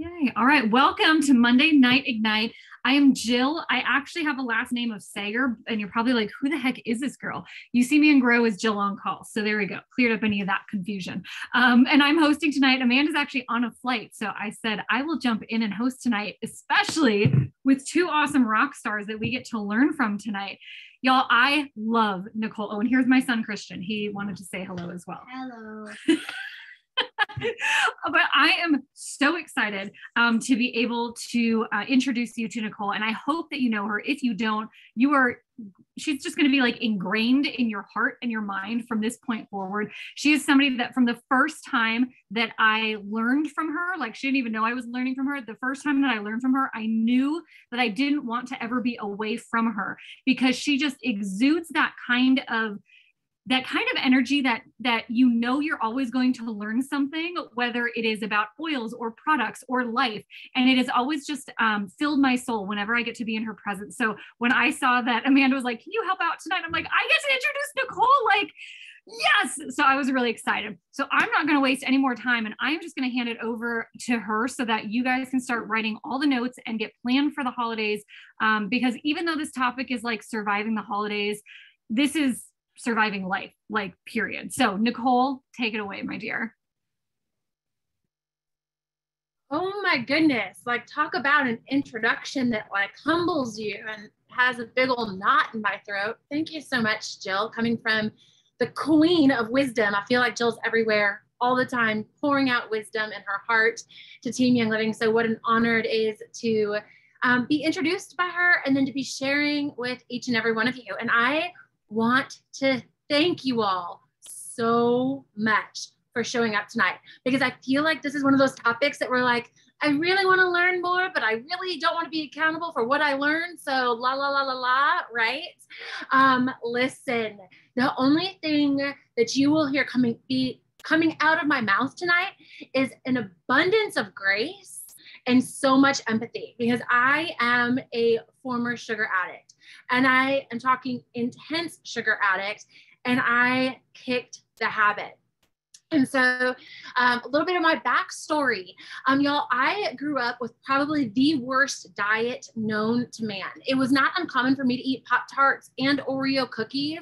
Yay. All right. Welcome to Monday Night Ignite. I am Jill. I actually have a last name of Sager, and you're probably like, who the heck is this girl? You see me and grow as Jill on call. So there we go. Cleared up any of that confusion. And I'm hosting tonight. Amanda's actually on a flight. So I said, I will jump in and host tonight, especially with two awesome rock stars that we get to learn from tonight. Y'all, I love Niccole. Oh, and here's my son, Christian. He wanted to say hello as well. Hello. But I am so excited to be able to introduce you to Niccole. And I hope that you know her. If you don't, she's just going to be like ingrained in your heart and your mind from this point forward. She is somebody that from the first time that I learned from her, like she didn't even know I was learning from her. The first time that I learned from her, I knew that I didn't want to ever be away from her because she just exudes that kind of energy that you're always going to learn something, whether it is about oils or products or life. And it has always just filled my soul whenever I get to be in her presence. So when I saw that Amanda was like, can you help out tonight? I'm like, I get to introduce Niccole. Like, yes. So I was really excited. So I'm not going to waste any more time. And I'm just going to hand it over to her so that you guys can start writing all the notes and get planned for the holidays. Because even though this topic is like surviving the holidays, this is surviving life, like period. So Niccole, take it away, my dear. Oh my goodness. Like talk about an introduction that like humbles you and has a big old knot in my throat. Thank you so much, Jill, coming from the queen of wisdom. I feel like Jill's everywhere all the time, pouring out wisdom in her heart to Team Young Living. So what an honor it is to be introduced by her and then to be sharing with each and every one of you. And I want to thank you all so much for showing up tonight because I feel like this is one of those topics that we're like, I really want to learn more, but I really don't want to be accountable for what I learned. So la, la, la, la, la, right? Listen, the only thing that you will hear coming out of my mouth tonight is an abundance of grace and so much empathy because I am a former sugar addict and I am talking intense sugar addict and I kicked the habit. And so a little bit of my backstory, y'all, I grew up with probably the worst diet known to man. It was not uncommon for me to eat Pop-Tarts and Oreo cookies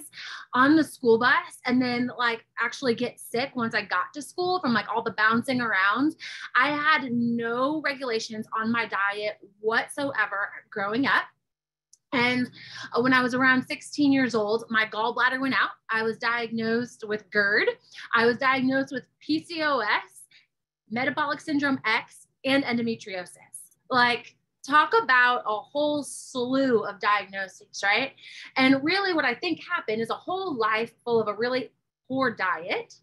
on the school bus and then like actually get sick once I got to school from like all the bouncing around. I had no regulations on my diet whatsoever growing up. And when I was around 16 years old, my gallbladder went out. I was diagnosed with GERD. I was diagnosed with PCOS, metabolic syndrome X, and endometriosis. Like, talk about a whole slew of diagnoses, right? And really what I think happened is a whole life full of a really poor diet.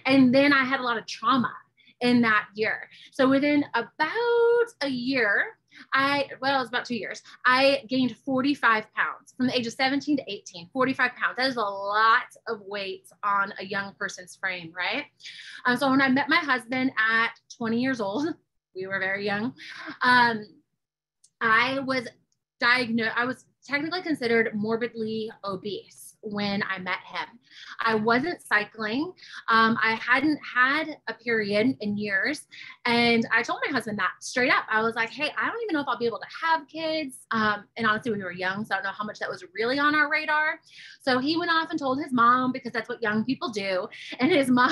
And then I had a lot of trauma in that year. So within about a year, it was about 2 years, I gained 45 pounds from the age of 17 to 18, 45 pounds. That is a lot of weight on a young person's frame, right? So when I met my husband at 20 years old, we were very young, I was diagnosed, I was technically considered morbidly obese when I met him. I wasn't cycling. I hadn't had a period in years. And I told my husband that straight up. I was like, hey, I don't even know if I'll be able to have kids. And honestly, we were young, so I don't know how much that was really on our radar. So he went off and told his mom, because that's what young people do. And his mom,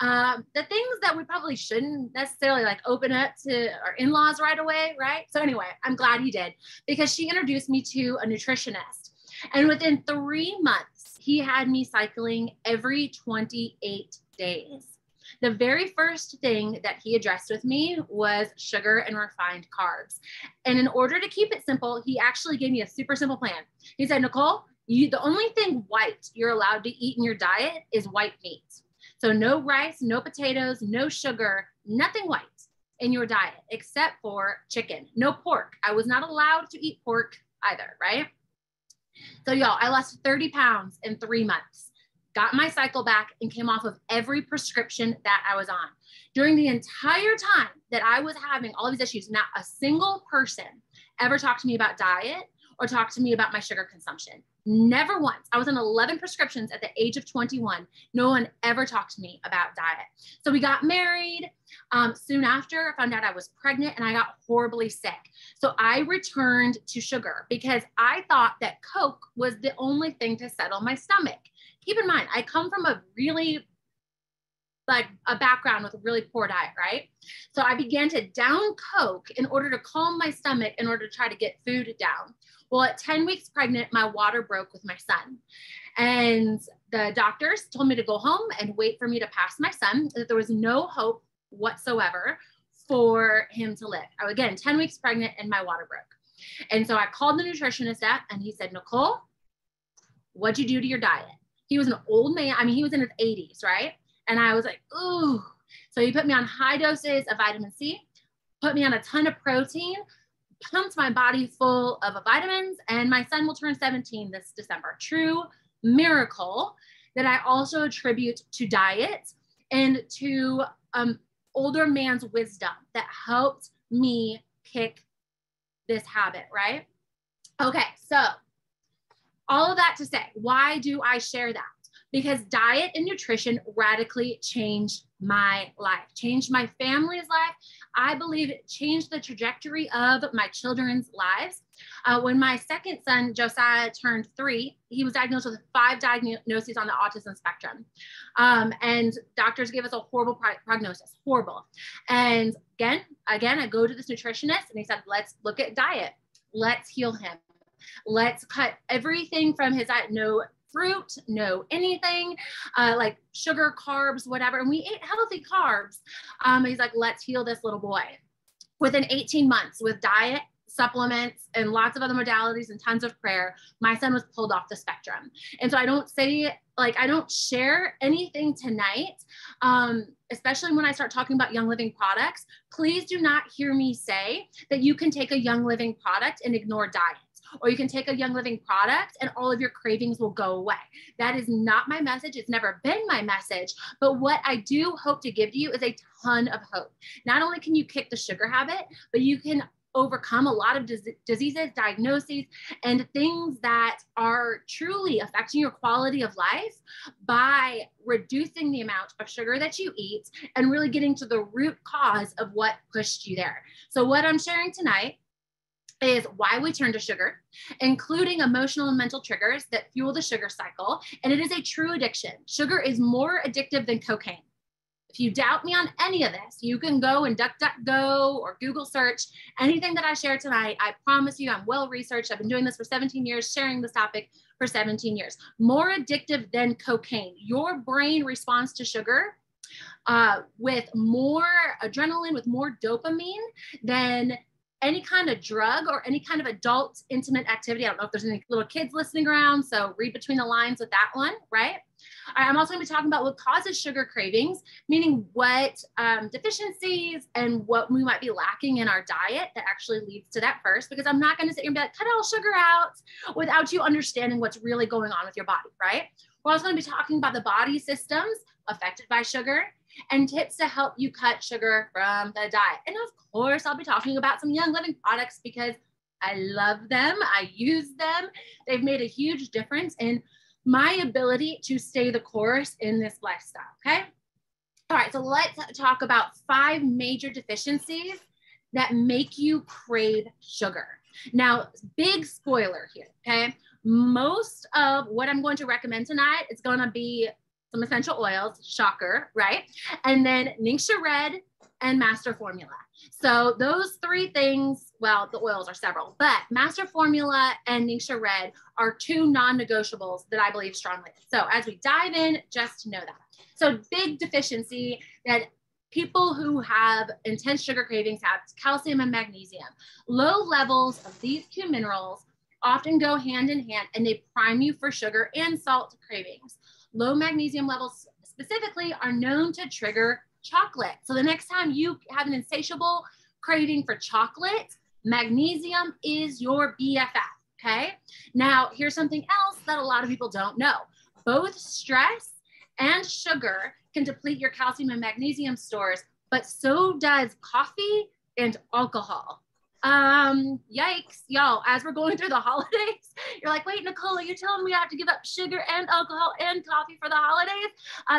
the things that we probably shouldn't necessarily like open up to our in-laws right away, right? So anyway, I'm glad he did because she introduced me to a nutritionist. And within 3 months, he had me cycling every 28 days. The very first thing that he addressed with me was sugar and refined carbs. And in order to keep it simple, he actually gave me a super simple plan. He said, Niccole, the only thing white you're allowed to eat in your diet is white meat. So no rice, no potatoes, no sugar, nothing white in your diet except for chicken, no pork. I was not allowed to eat pork either, right? So y'all, I lost 30 pounds in 3 months, got my cycle back and came off of every prescription that I was on. During the entire time that I was having all of these issues, not a single person ever talked to me about diet or talked to me about my sugar consumption. Never once. I was on 11 prescriptions at the age of 21. No one ever talked to me about diet. So we got married. Soon after, I found out I was pregnant and I got horribly sick. So I returned to sugar because I thought that Coke was the only thing to settle my stomach. Keep in mind, I come from a really like a background with a really poor diet, right? So I began to down Coke in order to calm my stomach in order to try to get food down. Well, at 10 weeks pregnant, my water broke with my son. And the doctors told me to go home and wait for me to pass my son, that there was no hope whatsoever for him to live. I was, again, 10 weeks pregnant and my water broke. And so I called the nutritionist up and he said, Niccole, what'd you do to your diet? He was an old man. I mean, he was in his 80s, right? And I was like, ooh. So he put me on high doses of vitamin C, put me on a ton of protein, pumped my body full of vitamins, and my son will turn 17 this December. True miracle that I also attribute to diet and to older man's wisdom that helped me kick this habit, right? Okay, so all of that to say, why do I share that? Because diet and nutrition radically changed my life, changed my family's life. I believe it changed the trajectory of my children's lives. When my second son, Josiah, turned 3, he was diagnosed with 5 diagnoses on the autism spectrum. And doctors gave us a horrible prognosis, horrible. And again, I go to this nutritionist and he said, let's look at diet. Let's heal him. Let's cut everything from his diet. No fruit, no anything, like sugar, carbs, whatever. And we ate healthy carbs. He's like, let's heal this little boy. Within 18 months with diet, supplements, and lots of other modalities and tons of prayer, my son was pulled off the spectrum. And so I don't say, like, I don't share anything tonight, especially when I start talking about Young Living products. Please do not hear me say that you can take a Young Living product and ignore diet. Or you can take a Young Living product and all of your cravings will go away. That is not my message. It's never been my message. But what I do hope to give to you is a ton of hope. Not only can you kick the sugar habit, but you can overcome a lot of diseases, diagnoses, and things that are truly affecting your quality of life by reducing the amount of sugar that you eat and really getting to the root cause of what pushed you there. So what I'm sharing tonight is why we turn to sugar, including emotional and mental triggers that fuel the sugar cycle. And it is a true addiction. Sugar is more addictive than cocaine. If you doubt me on any of this, you can go and DuckDuckGo or Google search anything that I share tonight. I promise you, I'm well researched. I've been doing this for 17 years, sharing this topic for 17 years. More addictive than cocaine. Your brain responds to sugar with more adrenaline, with more dopamine than any kind of drug or any kind of adult intimate activity. I don't know if there's any little kids listening around, so read between the lines with that one, right? I'm also going to be talking about what causes sugar cravings, meaning what deficiencies and what we might be lacking in our diet that actually leads to that first, because I'm not going to sit here and be like, cut all sugar out without you understanding what's really going on with your body, right? We're also going to be talking about the body systems affected by sugar and tips to help you cut sugar from the diet. And of course, I'll be talking about some Young Living products because I love them. I use them. They've made a huge difference in my ability to stay the course in this lifestyle, okay? All right, so let's talk about 5 major deficiencies that make you crave sugar. Now, big spoiler here, okay? Most of what I'm going to recommend tonight is going to be some essential oils, shocker, right? And then Ningxia Red and Master Formula. So those 3 things, well, the oils are several, but Master Formula and Ningxia Red are 2 non-negotiables that I believe strongly. So as we dive in, just know that. So big deficiency that people who have intense sugar cravings have calcium and magnesium. Low levels of these 2 minerals often go hand in hand and they prime you for sugar and salt cravings. Low magnesium levels specifically are known to trigger chocolate. So the next time you have an insatiable craving for chocolate, magnesium is your BFF, okay? Now, here's something else that a lot of people don't know. Both stress and sugar can deplete your calcium and magnesium stores, but so does coffee and alcohol. Yikes, y'all, as we're going through the holidays, you're like, wait, Niccole, are you telling me I have to give up sugar and alcohol and coffee for the holidays?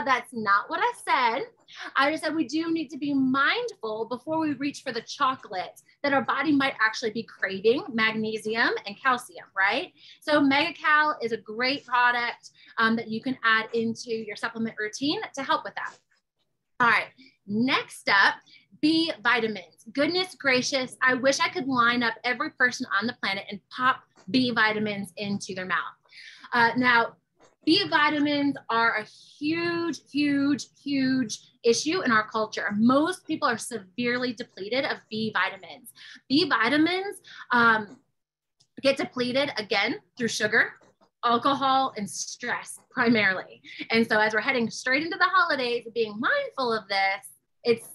That's not what I said. I just said we do need to be mindful before we reach for the chocolate that our body might actually be craving magnesium and calcium, right? So MegaCal is a great product that you can add into your supplement routine to help with that. All right, next up, B vitamins. Goodness gracious, I wish I could line up every person on the planet and pop B vitamins into their mouth. Now, B vitamins are a huge, huge, huge issue in our culture. Most people are severely depleted of B vitamins. B vitamins get depleted again through sugar, alcohol, and stress primarily. And so as we're heading straight into the holidays, being mindful of this, it's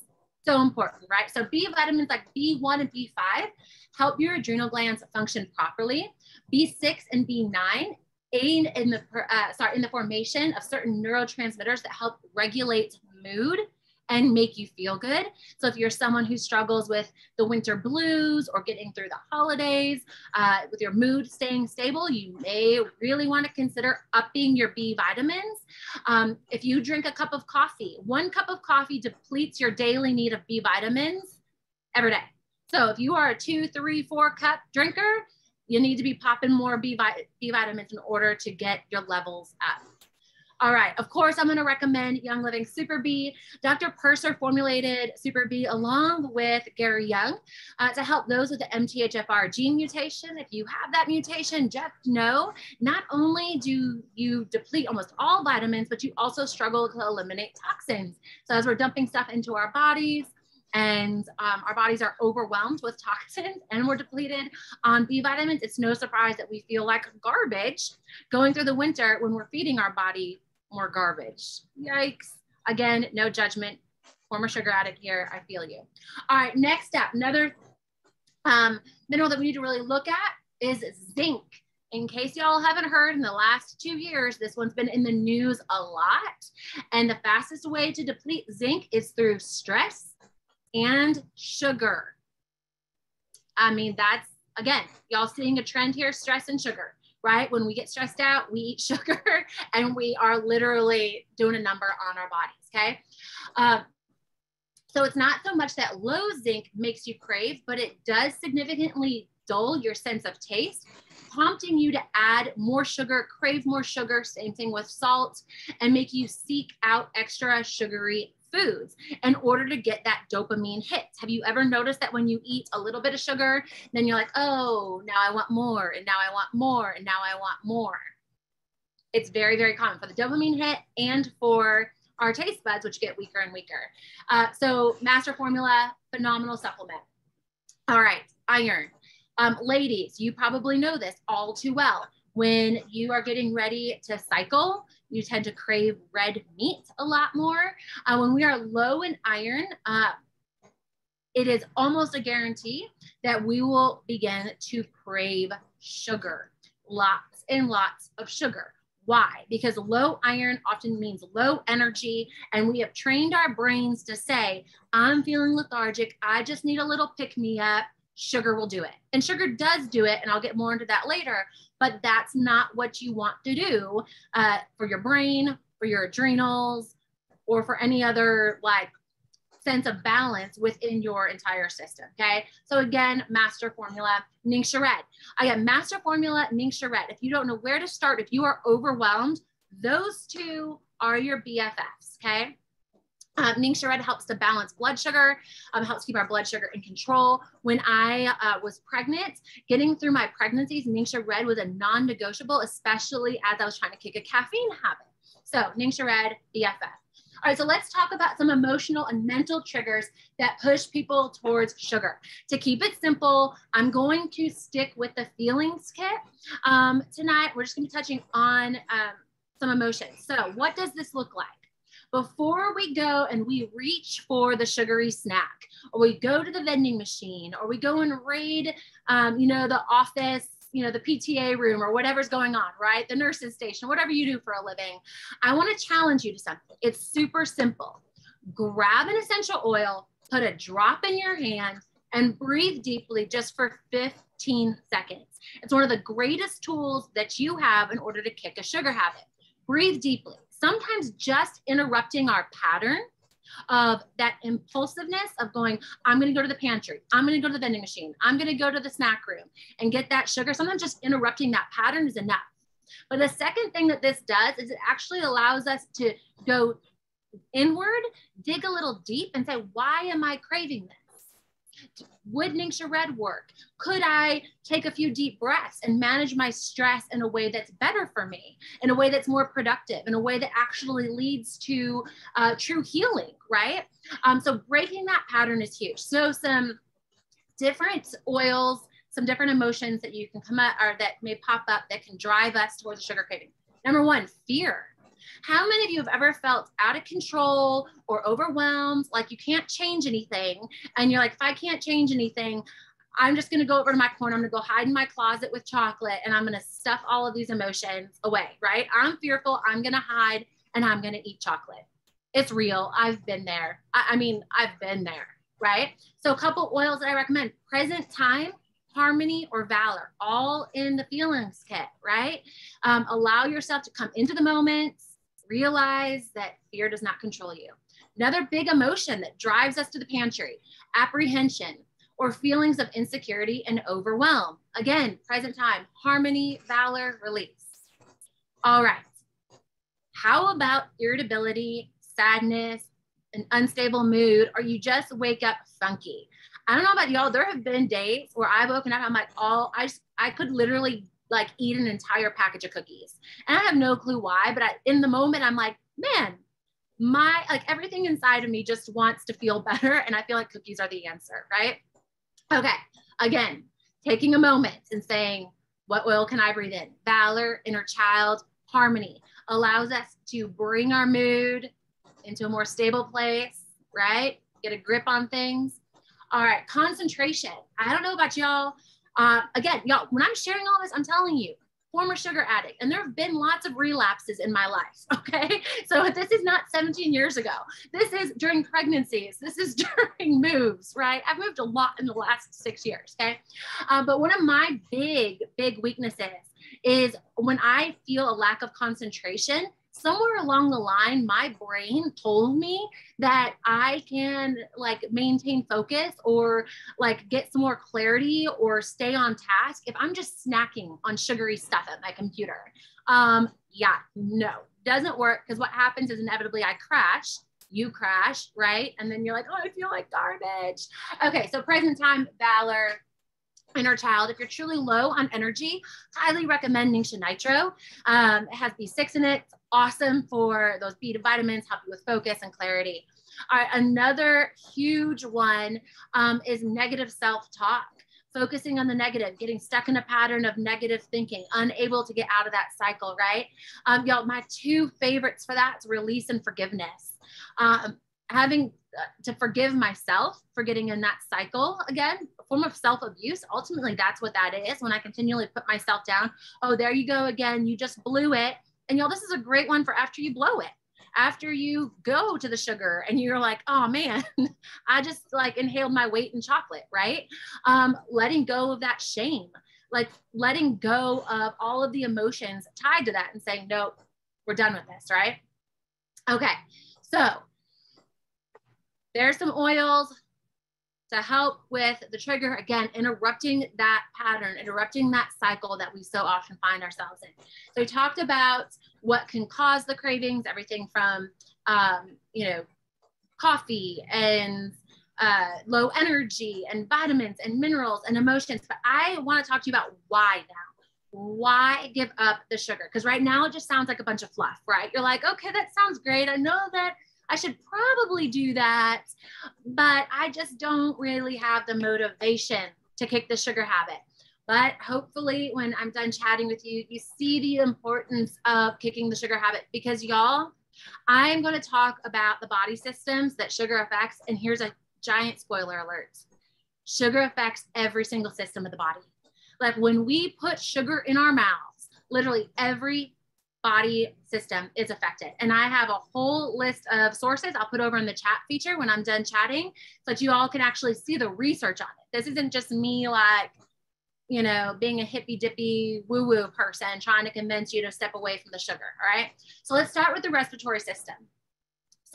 so important, right? So B vitamins like B1 and B5 help your adrenal glands function properly. B6 and B9 aid in the formation of certain neurotransmitters that help regulate mood and make you feel good. So if you're someone who struggles with the winter blues or getting through the holidays, with your mood staying stable, you may really want to consider upping your B vitamins. If you drink a cup of coffee, 1 cup of coffee depletes your daily need of B vitamins every day. So if you are a 2, 3, 4 cup drinker, you need to be popping more B vitamins in order to get your levels up. All right, of course, I'm gonna recommend Young Living Super B. Dr. Purser formulated Super B along with Gary Young to help those with the MTHFR gene mutation. If you have that mutation, just know not only do you deplete almost all vitamins, but you also struggle to eliminate toxins. So as we're dumping stuff into our bodies, and our bodies are overwhelmed with toxins and we're depleted on B vitamins, it's no surprise that we feel like garbage going through the winter when we're feeding our body more garbage. Yikes. Again, no judgment. Former sugar addict here, I feel you. All right, next up, another mineral that we need to really look at is zinc. In case y'all haven't heard, in the last 2 years, this one's been in the news a lot. And the fastest way to deplete zinc is through stress and sugar. I mean, that's, again, y'all seeing a trend here, stress and sugar, right? When we get stressed out, we eat sugar and we are literally doing a number on our bodies, okay? So it's not so much that low zinc makes you crave, but it does significantly dull your sense of taste, prompting you to add more sugar, crave more sugar, same thing with salt, and make you seek out extra sugary foods in order to get that dopamine hit. Have you ever noticed that when you eat a little bit of sugar, then you're like, oh, now I want more, and now I want more, and now I want more? It's very, very common for the dopamine hit and for our taste buds, which get weaker and weaker. So Master Formula, phenomenal supplement. All right, iron. Ladies, you probably know this all too well. When you are getting ready to cycle, you tend to crave red meat a lot more. When we are low in iron, it is almost a guarantee that we will begin to crave sugar, lots and lots of sugar. Why? Because low iron often means low energy, and we have trained our brains to say, I'm feeling lethargic, I just need a little pick-me-up. Sugar will do it. And sugar does do it, and I'll get more into that later, but that's not what you want to do for your brain, for your adrenals, or for any other like sense of balance within your entire system, okay? So again, Master Formula, Ningxia Red. Again, Master Formula, Ningxia Red. If you don't know where to start, if you are overwhelmed, those two are your BFFs, okay? Ningxia Red helps to balance blood sugar, helps keep our blood sugar in control. When I was pregnant, getting through my pregnancies, Ningxia Red was a non-negotiable, especially as I was trying to kick a caffeine habit. So Ningxia Red, BFF. All right, so let's talk about some emotional and mental triggers that push people towards sugar. To keep it simple, I'm going to stick with the feelings kit. Tonight, we're just gonna be touching on some emotions. So what does this look like? Before we go and we reach for the sugary snack, or we go to the vending machine, or we go and raid, the office, the PTA room, or whatever's going on, right? The nurse's station, whatever you do for a living, I want to challenge you to something. It's super simple. Grab an essential oil, put a drop in your hand, and breathe deeply just for 15 seconds. It's one of the greatest tools that you have in order to kick a sugar habit. Breathe deeply. Sometimes just interrupting our pattern of that impulsiveness of going, I'm going to go to the pantry, I'm going to go to the vending machine, I'm going to go to the snack room and get that sugar. Sometimes just interrupting that pattern is enough. But the second thing that this does is it actually allows us to go inward, dig a little deep and say, why am I craving this? Would Ningxia Red work? Could I take a few deep breaths and manage my stress in a way that's better for me, in a way that's more productive, in a way that actually leads to true healing, right? So breaking that pattern is huge. So some different oils, some different emotions that you can come up or that may pop up that can drive us towards sugar craving. Number one, fear. How many of you have ever felt out of control or overwhelmed, like you can't change anything? And you're like, if I can't change anything, I'm just going to go over to my corner. I'm going to go hide in my closet with chocolate and I'm going to stuff all of these emotions away, right? I'm fearful. I'm going to hide and I'm going to eat chocolate. It's real. I've been there. I mean, I've been there, right? So a couple oils that I recommend: Present Time, Harmony, or Valor, all in the feelings kit, right? Allow yourself to come into the moment. Realize that fear does not control you. Another big emotion that drives us to the pantry: apprehension or feelings of insecurity and overwhelm. Again, Present Time, Harmony, Valor, Release. All right. How about irritability, sadness, an unstable mood, or you just wake up funky? I don't know about y'all. There have been days where I've woken up, I'm like, I could literally like eat an entire package of cookies. And I have no clue why, but in the moment, I'm like, man, everything inside of me just wants to feel better. And I feel like cookies are the answer, right? Okay. Again, taking a moment and saying, what oil can I breathe in? Valor, Inner Child, Harmony allows us to bring our mood into a more stable place, right? Get a grip on things. All right. Concentration. I don't know about y'all. Again, y'all, when I'm sharing all this, I'm telling you, former sugar addict, and there have been lots of relapses in my life, okay? So this is not 17 years ago. This is during pregnancies. This is during moves, right? I've moved a lot in the last 6 years, okay? But one of my big weaknesses is when I feel a lack of concentration. Somewhere along the line, my brain told me that I can like maintain focus or like get some more clarity or stay on task if I'm just snacking on sugary stuff at my computer. Yeah, no, doesn't work, because what happens is inevitably I crash, you crash, right? And then you're like, oh, I feel like garbage. Okay, so Present Time, Valor, Inner Child. If you're truly low on energy, highly recommend Ningxia Nitro. It has B6 in it. It's awesome for those B vitamins, help you with focus and clarity. All right, another huge one is negative self-talk. Focusing on the negative, getting stuck in a pattern of negative thinking, unable to get out of that cycle, right? Y'all, my two favorites for that is release and forgiveness. Having to forgive myself for getting in that cycle again, a form of self-abuse. Ultimately, that's what that is. When I continually put myself down, oh, there you go again, you just blew it. And y'all, this is a great one for after you blow it. After you go to the sugar and you're like, oh man, I just like inhaled my weight in chocolate, right? Letting go of that shame, like letting go of all of the emotions tied to that and saying, nope, we're done with this, right? Okay, so there's some oils to help with the trigger. Again, interrupting that pattern, interrupting that cycle that we so often find ourselves in. So we talked about what can cause the cravings, everything from, coffee and low energy and vitamins and minerals and emotions. But I want to talk to you about why now. Why give up the sugar? Because right now it just sounds like a bunch of fluff, right? You're like, okay, that sounds great. I know that I should probably do that, but I just don't really have the motivation to kick the sugar habit. But hopefully when I'm done chatting with you, you see the importance of kicking the sugar habit, because y'all, I'm going to talk about the body systems that sugar affects. And here's a giant spoiler alert. Sugar affects every single system of the body. Like when we put sugar in our mouths, literally every body system is affected. And I have a whole list of sources I'll put over in the chat feature when I'm done chatting so that you all can actually see the research on it. This isn't just me like, you know, being a hippy dippy woo woo person trying to convince you to step away from the sugar. All right. So let's start with the respiratory system.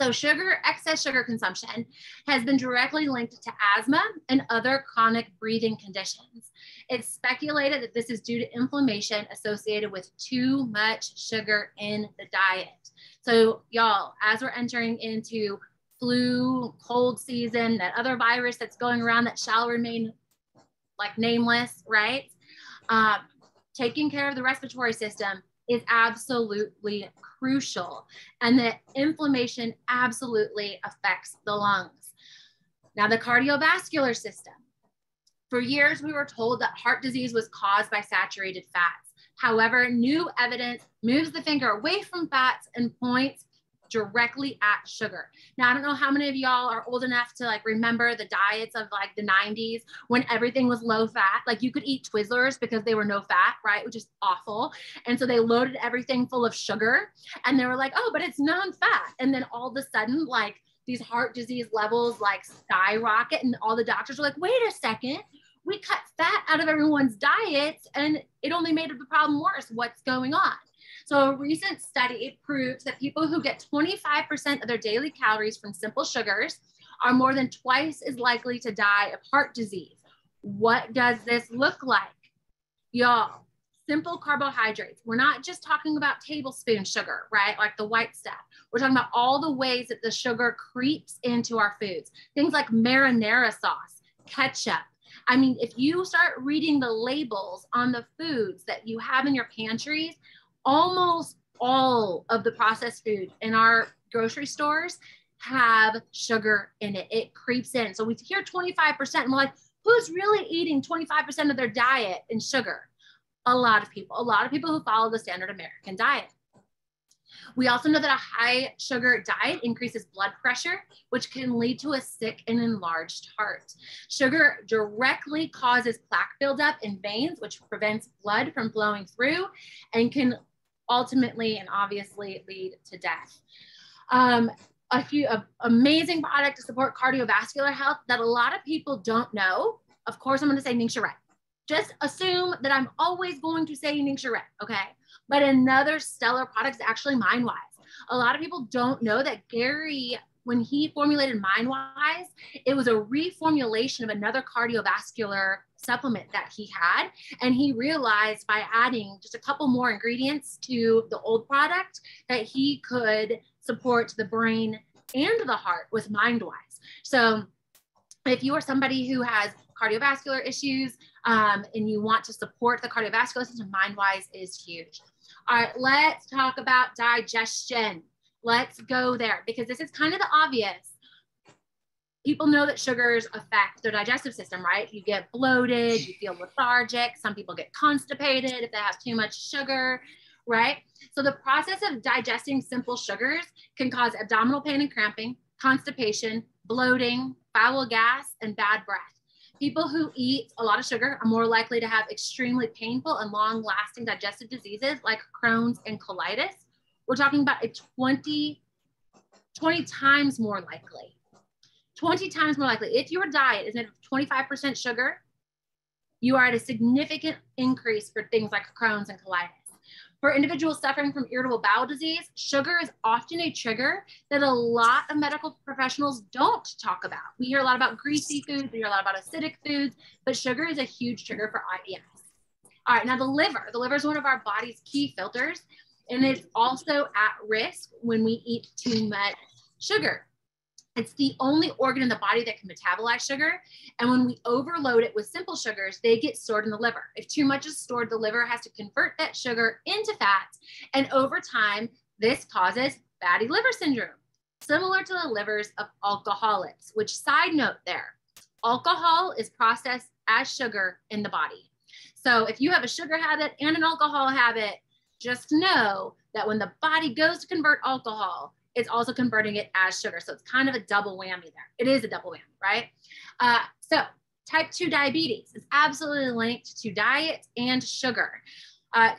So excess sugar consumption has been directly linked to asthma and other chronic breathing conditions. It's speculated that this is due to inflammation associated with too much sugar in the diet. So y'all, as we're entering into flu, cold season, that other virus that's going around that shall remain like nameless, right? Taking care of the respiratory system is absolutely crucial, and that inflammation absolutely affects the lungs. Now, the cardiovascular system. For years, we were told that heart disease was caused by saturated fats. However, new evidence moves the finger away from fats and points directly at sugar. Now, I don't know how many of y'all are old enough to like remember the diets of like the 90s when everything was low fat. Like you could eat Twizzlers because they were no fat, right? Which is awful. And so they loaded everything full of sugar and they were like, oh, but it's non-fat. And then all of a sudden, like these heart disease levels like skyrocket and all the doctors were like, wait a second, we cut fat out of everyone's diets and it only made the problem worse. What's going on? So a recent study proves that people who get 25% of their daily calories from simple sugars are more than twice as likely to die of heart disease. What does this look like? Y'all, simple carbohydrates. We're not just talking about tablespoon sugar, right? Like the white stuff. We're talking about all the ways that the sugar creeps into our foods. Things like marinara sauce, ketchup. I mean, if you start reading the labels on the foods that you have in your pantries, almost all of the processed food in our grocery stores have sugar in it. It creeps in. So we hear 25% and we're like, who's really eating 25% of their diet in sugar? A lot of people who follow the standard American diet. We also know that a high sugar diet increases blood pressure, which can lead to a sick and enlarged heart. Sugar directly causes plaque buildup in veins, which prevents blood from flowing through and can ultimately and obviously lead to death. A few amazing product to support cardiovascular health that a lot of people don't know. Of course, I'm going to say Niccole. Just assume that I'm always going to say Niccole, okay? But another stellar product is actually MindWise. A lot of people don't know that Gary, when he formulated MindWise, it was a reformulation of another cardiovascular supplement that he had. And he realized by adding just a couple more ingredients to the old product that he could support the brain and the heart with MindWise. So if you are somebody who has cardiovascular issues and you want to support the cardiovascular system, MindWise is huge. All right, let's talk about digestion. Let's go there because this is kind of the obvious. People know that sugars affect their digestive system, right? You get bloated, you feel lethargic. Some people get constipated if they have too much sugar, right? So the process of digesting simple sugars can cause abdominal pain and cramping, constipation, bloating, foul gas, and bad breath. People who eat a lot of sugar are more likely to have extremely painful and long-lasting digestive diseases like Crohn's and colitis. We're talking about a 20 times more likely. 20 times more likely. If your diet is made of 25% sugar, you are at a significant increase for things like Crohn's and colitis. For individuals suffering from irritable bowel disease, sugar is often a trigger that a lot of medical professionals don't talk about. We hear a lot about greasy foods, we hear a lot about acidic foods, but sugar is a huge trigger for IBS. All right, now the liver. The liver is one of our body's key filters, and it's also at risk when we eat too much sugar. It's the only organ in the body that can metabolize sugar. And when we overload it with simple sugars, they get stored in the liver. If too much is stored, the liver has to convert that sugar into fat. And over time, this causes fatty liver syndrome, similar to the livers of alcoholics, which side note there, alcohol is processed as sugar in the body. So if you have a sugar habit and an alcohol habit, just know that when the body goes to convert alcohol, it's also converting it as sugar. So it's kind of a double whammy there. It is a double whammy, right? So type 2 diabetes is absolutely linked to diet and sugar.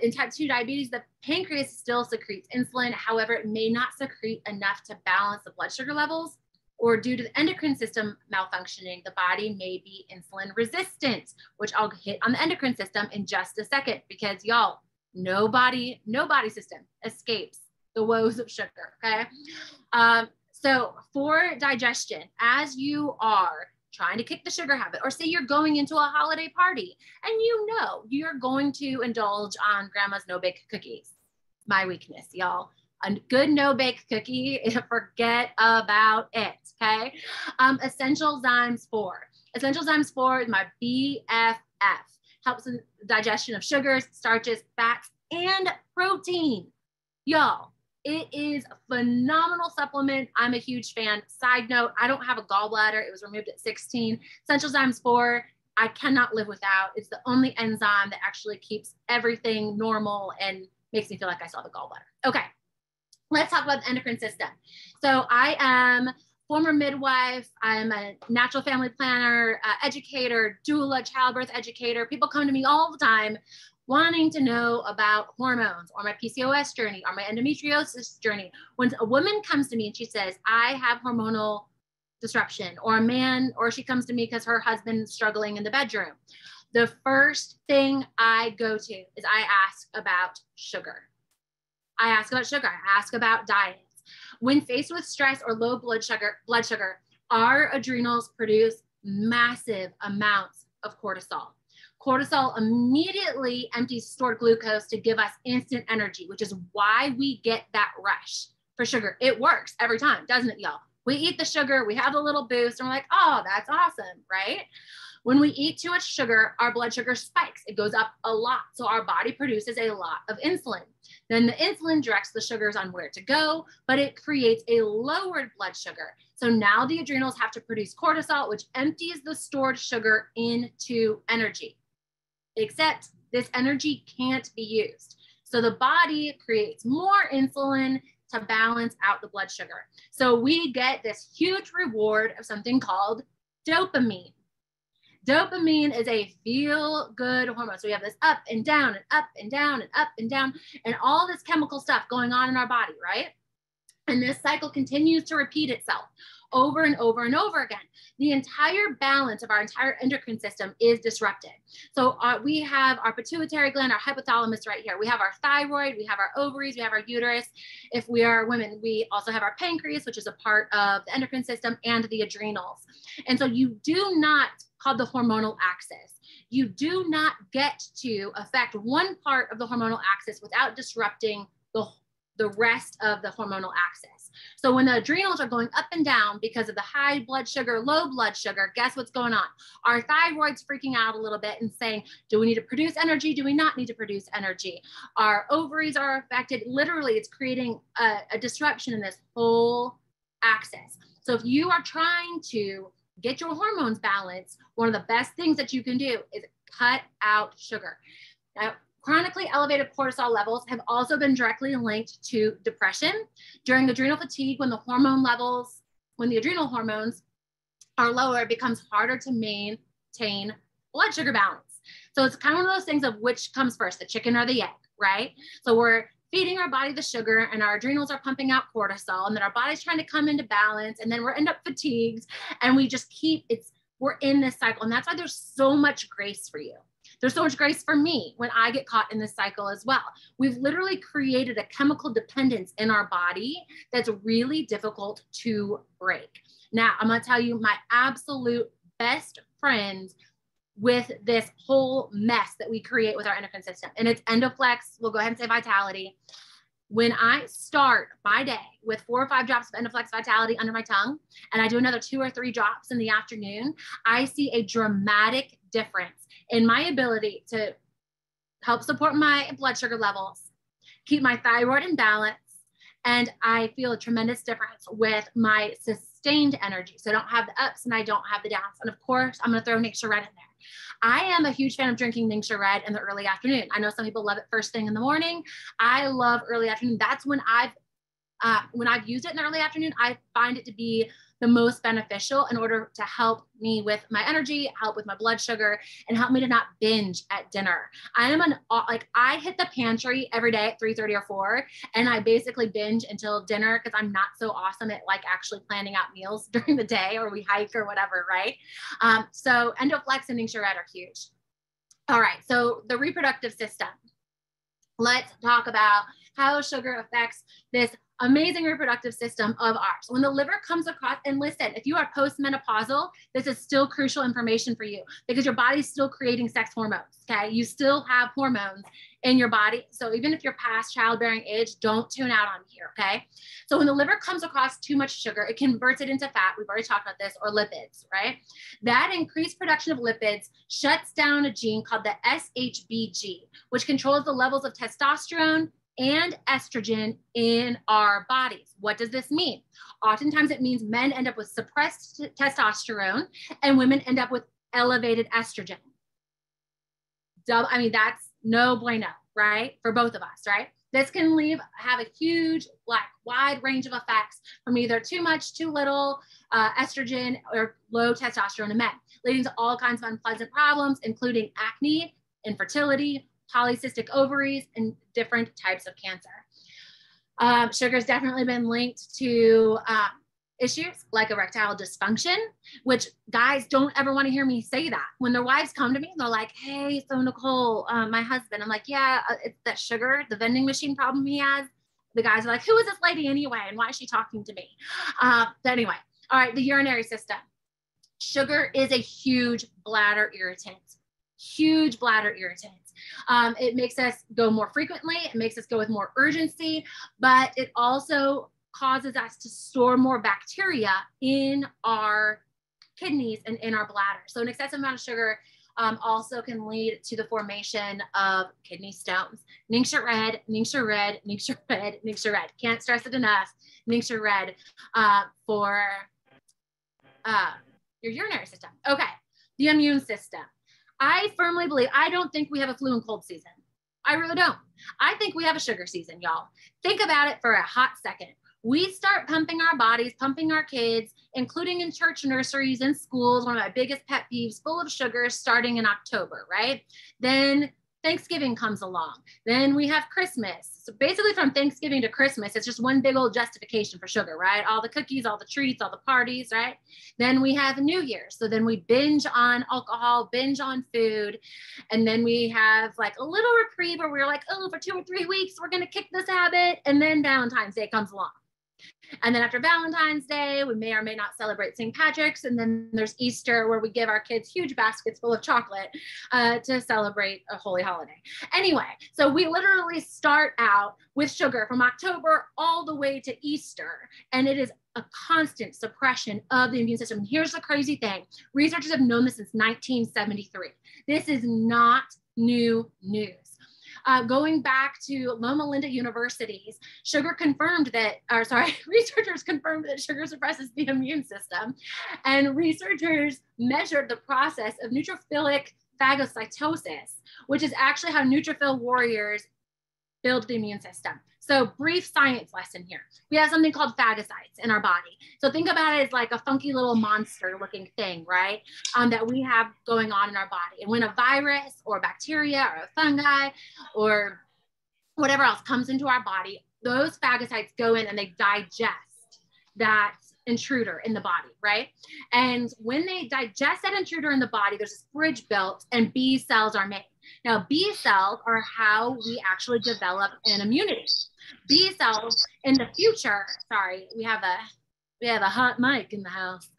In type 2 diabetes, the pancreas still secretes insulin. However, it may not secrete enough to balance the blood sugar levels, or due to the endocrine system malfunctioning, the body may be insulin resistant, which I'll hit on the endocrine system in just a second, because y'all, no body system escapes the woes of sugar, okay? So for digestion, as you are trying to kick the sugar habit, or say you're going into a holiday party and you know you're going to indulge on grandma's no-bake cookies. My weakness, y'all. A good no-bake cookie, forget about it, okay? Essential Zymes 4. Essential Zymes 4 is my BFF. Helps in digestion of sugars, starches, fats, and protein. Y'all, it is a phenomenal supplement. I'm a huge fan. Side note, I don't have a gallbladder. It was removed at 16. Essential Zymes 4, I cannot live without. It's the only enzyme that actually keeps everything normal and makes me feel like I still have a gallbladder. Okay, let's talk about the endocrine system. So I am former midwife. I'm a natural family planner, educator, doula, childbirth educator. People come to me all the time wanting to know about hormones, or my PCOS journey, or my endometriosis journey. When a woman comes to me and she says, I have hormonal disruption, or a man, or she comes to me because her husband's struggling in the bedroom, the first thing I go to is I ask about sugar. I ask about sugar. I ask about diets. When faced with stress or low blood sugar, our adrenals produce massive amounts of cortisol. Cortisol immediately empties stored glucose to give us instant energy, which is why we get that rush for sugar. It works every time, doesn't it, y'all? We eat the sugar, we have a little boost, and we're like, oh, that's awesome, right? When we eat too much sugar, our blood sugar spikes. It goes up a lot. So our body produces a lot of insulin. Then the insulin directs the sugars on where to go, but it creates a lowered blood sugar. So now the adrenals have to produce cortisol, which empties the stored sugar into energy. Except this energy can't be used. So the body creates more insulin to balance out the blood sugar. So we get this huge reward of something called dopamine. Dopamine is a feel-good hormone. So we have this up and down and up and down and up and down and all this chemical stuff going on in our body, right? And this cycle continues to repeat itself over and over and over again. The entire balance of our entire endocrine system is disrupted. So we have our pituitary gland, our hypothalamus right here. We have our thyroid, we have our ovaries, we have our uterus. If we are women, we also have our pancreas, which is a part of the endocrine system, and the adrenals. And so you do not, called the hormonal axis, you do not get to affect one part of the hormonal axis without disrupting the rest of the hormonal axis. So when the adrenals are going up and down because of the high blood sugar, low blood sugar, guess what's going on? Our thyroid's freaking out a little bit and saying, do we need to produce energy? Do we not need to produce energy? Our ovaries are affected. Literally, it's creating a disruption in this whole axis. So if you are trying to get your hormones balanced, one of the best things that you can do is cut out sugar. Now, chronically elevated cortisol levels have also been directly linked to depression. During adrenal fatigue, when the adrenal hormones are lower, it becomes harder to maintain blood sugar balance. So it's kind of one of those things of which comes first, the chicken or the egg, right? So we're feeding our body the sugar and our adrenals are pumping out cortisol, and then our body's trying to come into balance, and then we're end up fatigued, and we just we're in this cycle. And that's why there's so much grace for you. There's so much grace for me when I get caught in this cycle as well. We've literally created a chemical dependence in our body that's really difficult to break. Now, I'm going to tell you my absolute best friend with this whole mess that we create with our endocrine system. And it's Endoflex. We'll go ahead and say Vitality. When I start my day with 4 or 5 drops of Endoflex Vitality under my tongue, and I do another 2 or 3 drops in the afternoon, I see a dramatic difference in my ability to help support my blood sugar levels, keep my thyroid in balance, and I feel a tremendous difference with my sustained energy. So I don't have the ups and I don't have the downs. And of course, I'm going to throw Niccole Red in there. I am a huge fan of drinking Niccole Red in the early afternoon. I know some people love it first thing in the morning. I love early afternoon. That's when I've used it in the early afternoon. I find it to be the most beneficial in order to help me with my energy, help with my blood sugar, and help me to not binge at dinner. I hit the pantry every day at 3:30 or 4, and I basically binge until dinner because I'm not so awesome at like actually planning out meals during the day, or we hike or whatever, right? So Endoflex and Ning are huge. All right, so the reproductive system. Let's talk about how sugar affects this amazing reproductive system of ours. When the liver comes across, and listen, if you are postmenopausal, this is still crucial information for you because your body's still creating sex hormones, okay? You still have hormones in your body. So even if you're past childbearing age, don't tune out on here, okay? So when the liver comes across too much sugar, it converts it into fat. We've already talked about this, or lipids, right? That increased production of lipids shuts down a gene called the SHBG, which controls the levels of testosterone and estrogen in our bodies. What does this mean? Oftentimes it means men end up with suppressed testosterone and women end up with elevated estrogen. I mean, that's no bueno, right? For both of us, right? This can have a huge, wide range of effects from either too much, too little estrogen or low testosterone in men, leading to all kinds of unpleasant problems, including acne, infertility, polycystic ovaries, and different types of cancer. Sugar has definitely been linked to issues like erectile dysfunction, which guys don't ever want to hear me say that. When their wives come to me, they're like, hey, so Niccole, my husband, I'm like, yeah, it's that sugar, the vending machine problem he has. The guys are like, who is this lady anyway? And why is she talking to me? But anyway, all right, the urinary system. Sugar is a huge bladder irritant. Huge bladder irritant. It makes us go more frequently. It makes us go with more urgency, but it also causes us to store more bacteria in our kidneys and in our bladder. So an excessive amount of sugar also can lead to the formation of kidney stones. Ning red, Ning red, Ning red, Ning red. Can't stress it enough. Ning red for your urinary system. Okay, the immune system. I firmly believe, I don't think we have a flu and cold season. I really don't. I think we have a sugar season, y'all. Think about it for a hot second. We start pumping our bodies, pumping our kids, including in church nurseries and schools. One of my biggest pet peeves, full of sugar, starting in October, right? Then Thanksgiving comes along. Then we have Christmas. So basically from Thanksgiving to Christmas, it's just one big old justification for sugar, right? All the cookies, all the treats, all the parties, right? Then we have New Year's. So then we binge on alcohol, binge on food. And then we have like a little reprieve where we're like, oh, for 2 or 3 weeks, we're going to kick this habit. And then Valentine's Day comes along. And then after Valentine's Day, we may or may not celebrate St. Patrick's. And then there's Easter, where we give our kids huge baskets full of chocolate to celebrate a holy holiday. Anyway, so we literally start out with sugar from October all the way to Easter. And it is a constant suppression of the immune system. And here's the crazy thing. Researchers have known this since 1973. This is not new news. Going back to Loma Linda universities, researchers confirmed that sugar suppresses the immune system. And researchers measured the process of neutrophilic phagocytosis, which is actually how neutrophil warriors build the immune system. So brief science lesson here. We have something called phagocytes in our body. So think about it as like a funky little monster looking thing, right? That we have going on in our body. And when a virus or bacteria or a fungi or whatever else comes into our body, those phagocytes go in and they digest that intruder in the body, right? And when they digest that intruder in the body, there's this bridge built and B cells are made. Now, B cells are how we actually develop an immunity. B cells in the future, sorry, we have a hot mic in the house.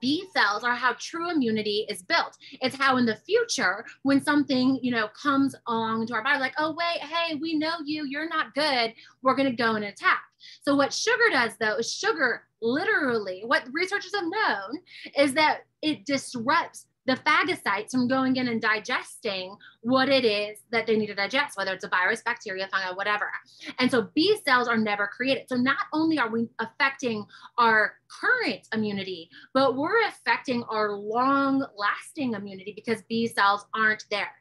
B cells are how true immunity is built. It's how in the future, when something, comes along into our body, like, oh, wait, hey, we know you, you're not good, we're going to go and attack. So what sugar does, though, is sugar literally, what researchers have known is that it disrupts the phagocytes from going in and digesting what it is that they need to digest, whether it's a virus, bacteria, fungi, whatever. And so B cells are never created. So not only are we affecting our current immunity, but we're affecting our long-lasting immunity because B cells aren't there.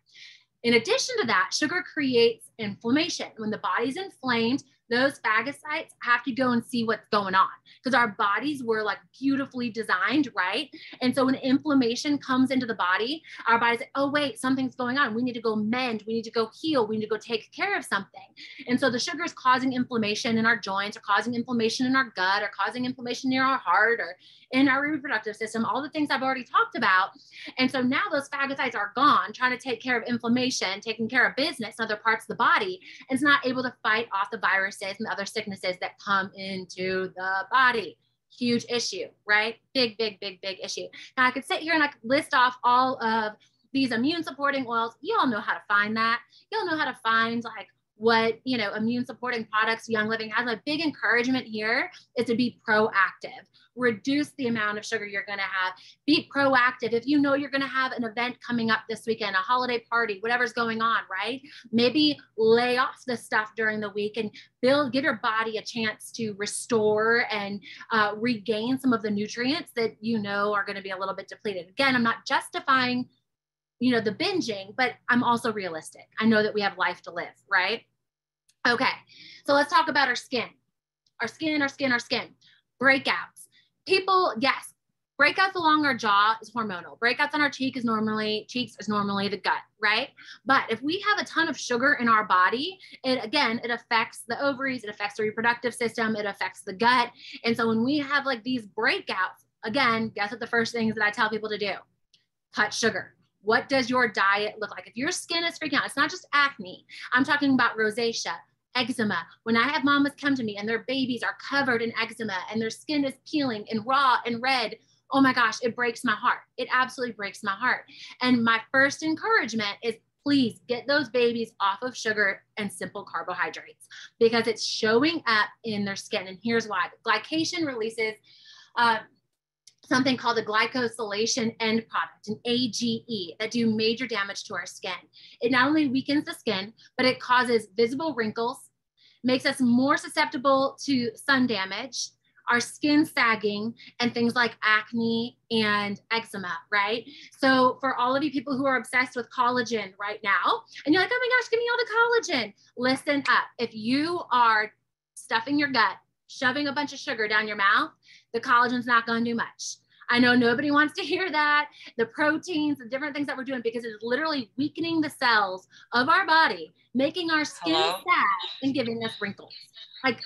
In addition to that, sugar creates inflammation. When the body's inflamed, those phagocytes have to go and see what's going on, because our bodies were like beautifully designed, right? And so when inflammation comes into the body, our body's like, oh wait, something's going on. We need to go mend. We need to go heal. We need to go take care of something. And so the sugar is causing inflammation in our joints, or causing inflammation in our gut, or causing inflammation near our heart, or in our reproductive system, all the things I've already talked about. And so now those phagocytes are gone, trying to take care of inflammation, taking care of business in other parts of the body, and it's not able to fight off the viruses and other sicknesses that come into the body. Huge issue, right? Big, big, big, big issue. Now I could sit here and I could list off all of these immune supporting oils. You all know how to find that. You all know how to find like what, you know, immune supporting products Young Living has. My big encouragement here is to be proactive. Reduce the amount of sugar you're going to have. Be proactive. If you know you're going to have an event coming up this weekend, a holiday party, whatever's going on, right? Maybe lay off the stuff during the week and give your body a chance to restore and regain some of the nutrients that you know are going to be a little bit depleted. Again, I'm not justifying, you know, the binging, but I'm also realistic. I know that we have life to live, right? Okay, so let's talk about our skin. Our skin. Breakouts. People, yes, breakouts along our jaw is hormonal. Breakouts on our cheeks is normally the gut, right? But if we have a ton of sugar in our body, it affects the ovaries, it affects the reproductive system, it affects the gut. And so when we have like these breakouts, again, guess what the first things that I tell people to do? Cut sugar. What does your diet look like? If your skin is freaking out, it's not just acne. I'm talking about rosacea, eczema. When I have mamas come to me and their babies are covered in eczema and their skin is peeling and raw and red, oh my gosh, it breaks my heart. It absolutely breaks my heart. And my first encouragement is please get those babies off of sugar and simple carbohydrates, because it's showing up in their skin. And here's why. Glycation releases something called the glycosylation end product, an AGE, that do major damage to our skin. It not only weakens the skin, but it causes visible wrinkles, makes us more susceptible to sun damage, our skin sagging, and things like acne and eczema, right? So for all of you people who are obsessed with collagen right now, and you're like, oh my gosh, give me all the collagen, listen up. If you are stuffing your gut, shoving a bunch of sugar down your mouth, the collagen's not going to do much. I know nobody wants to hear that. The proteins, the different things that we're doing, because it's literally weakening the cells of our body, making our skin sag and giving us wrinkles. Like,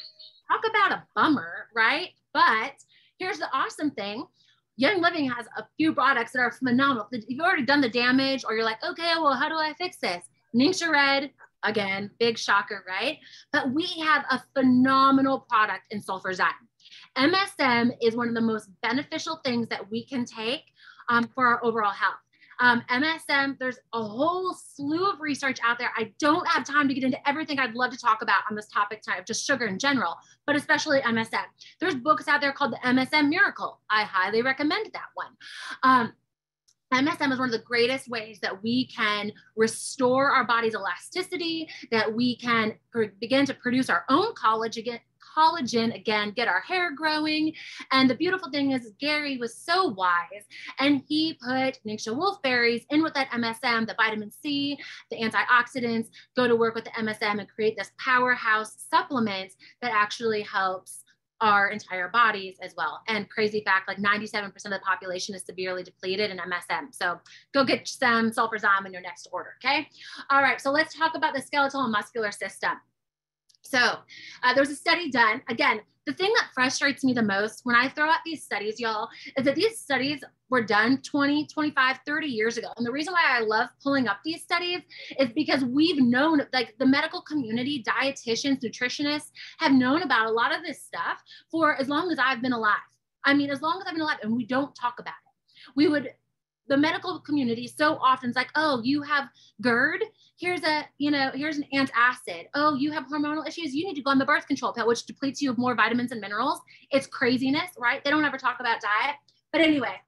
talk about a bummer, right? But here's the awesome thing. Young Living has a few products that are phenomenal. If you've already done the damage, or you're like, okay, well, how do I fix this? Ningxia Red, again, big shocker, right? But we have a phenomenal product in sulfurzyme. MSM is one of the most beneficial things that we can take for our overall health. MSM, there's a whole slew of research out there. I don't have time to get into everything I'd love to talk about on this topic tonight of just sugar in general, but especially MSM. There's books out there called the MSM Miracle. I highly recommend that one. MSM is one of the greatest ways that we can restore our body's elasticity, that we can begin to produce our own collagen again, get our hair growing. And the beautiful thing is Gary was so wise, and he put Ningxia wolfberries in with that MSM, the vitamin C, the antioxidants, go to work with the MSM and create this powerhouse supplement that actually helps our entire bodies as well. And crazy fact, like 97% of the population is severely depleted in MSM. So go get some sulfurzyme in your next order, okay? All right, so let's talk about the skeletal and muscular system. So there was a study done. Again, the thing that frustrates me the most when I throw out these studies, y'all, is that these studies were done 20, 25, 30 years ago. And the reason why I love pulling up these studies is because we've known, like the medical community, dietitians, nutritionists have known about a lot of this stuff for as long as I've been alive. I mean, as long as I've been alive, and we don't talk about it. The medical community so often is like, oh, you have GERD, here's an antacid. Oh, you have hormonal issues, you need to go on the birth control pill, which depletes you of more vitamins and minerals. It's craziness, right? They don't ever talk about diet. But anyway,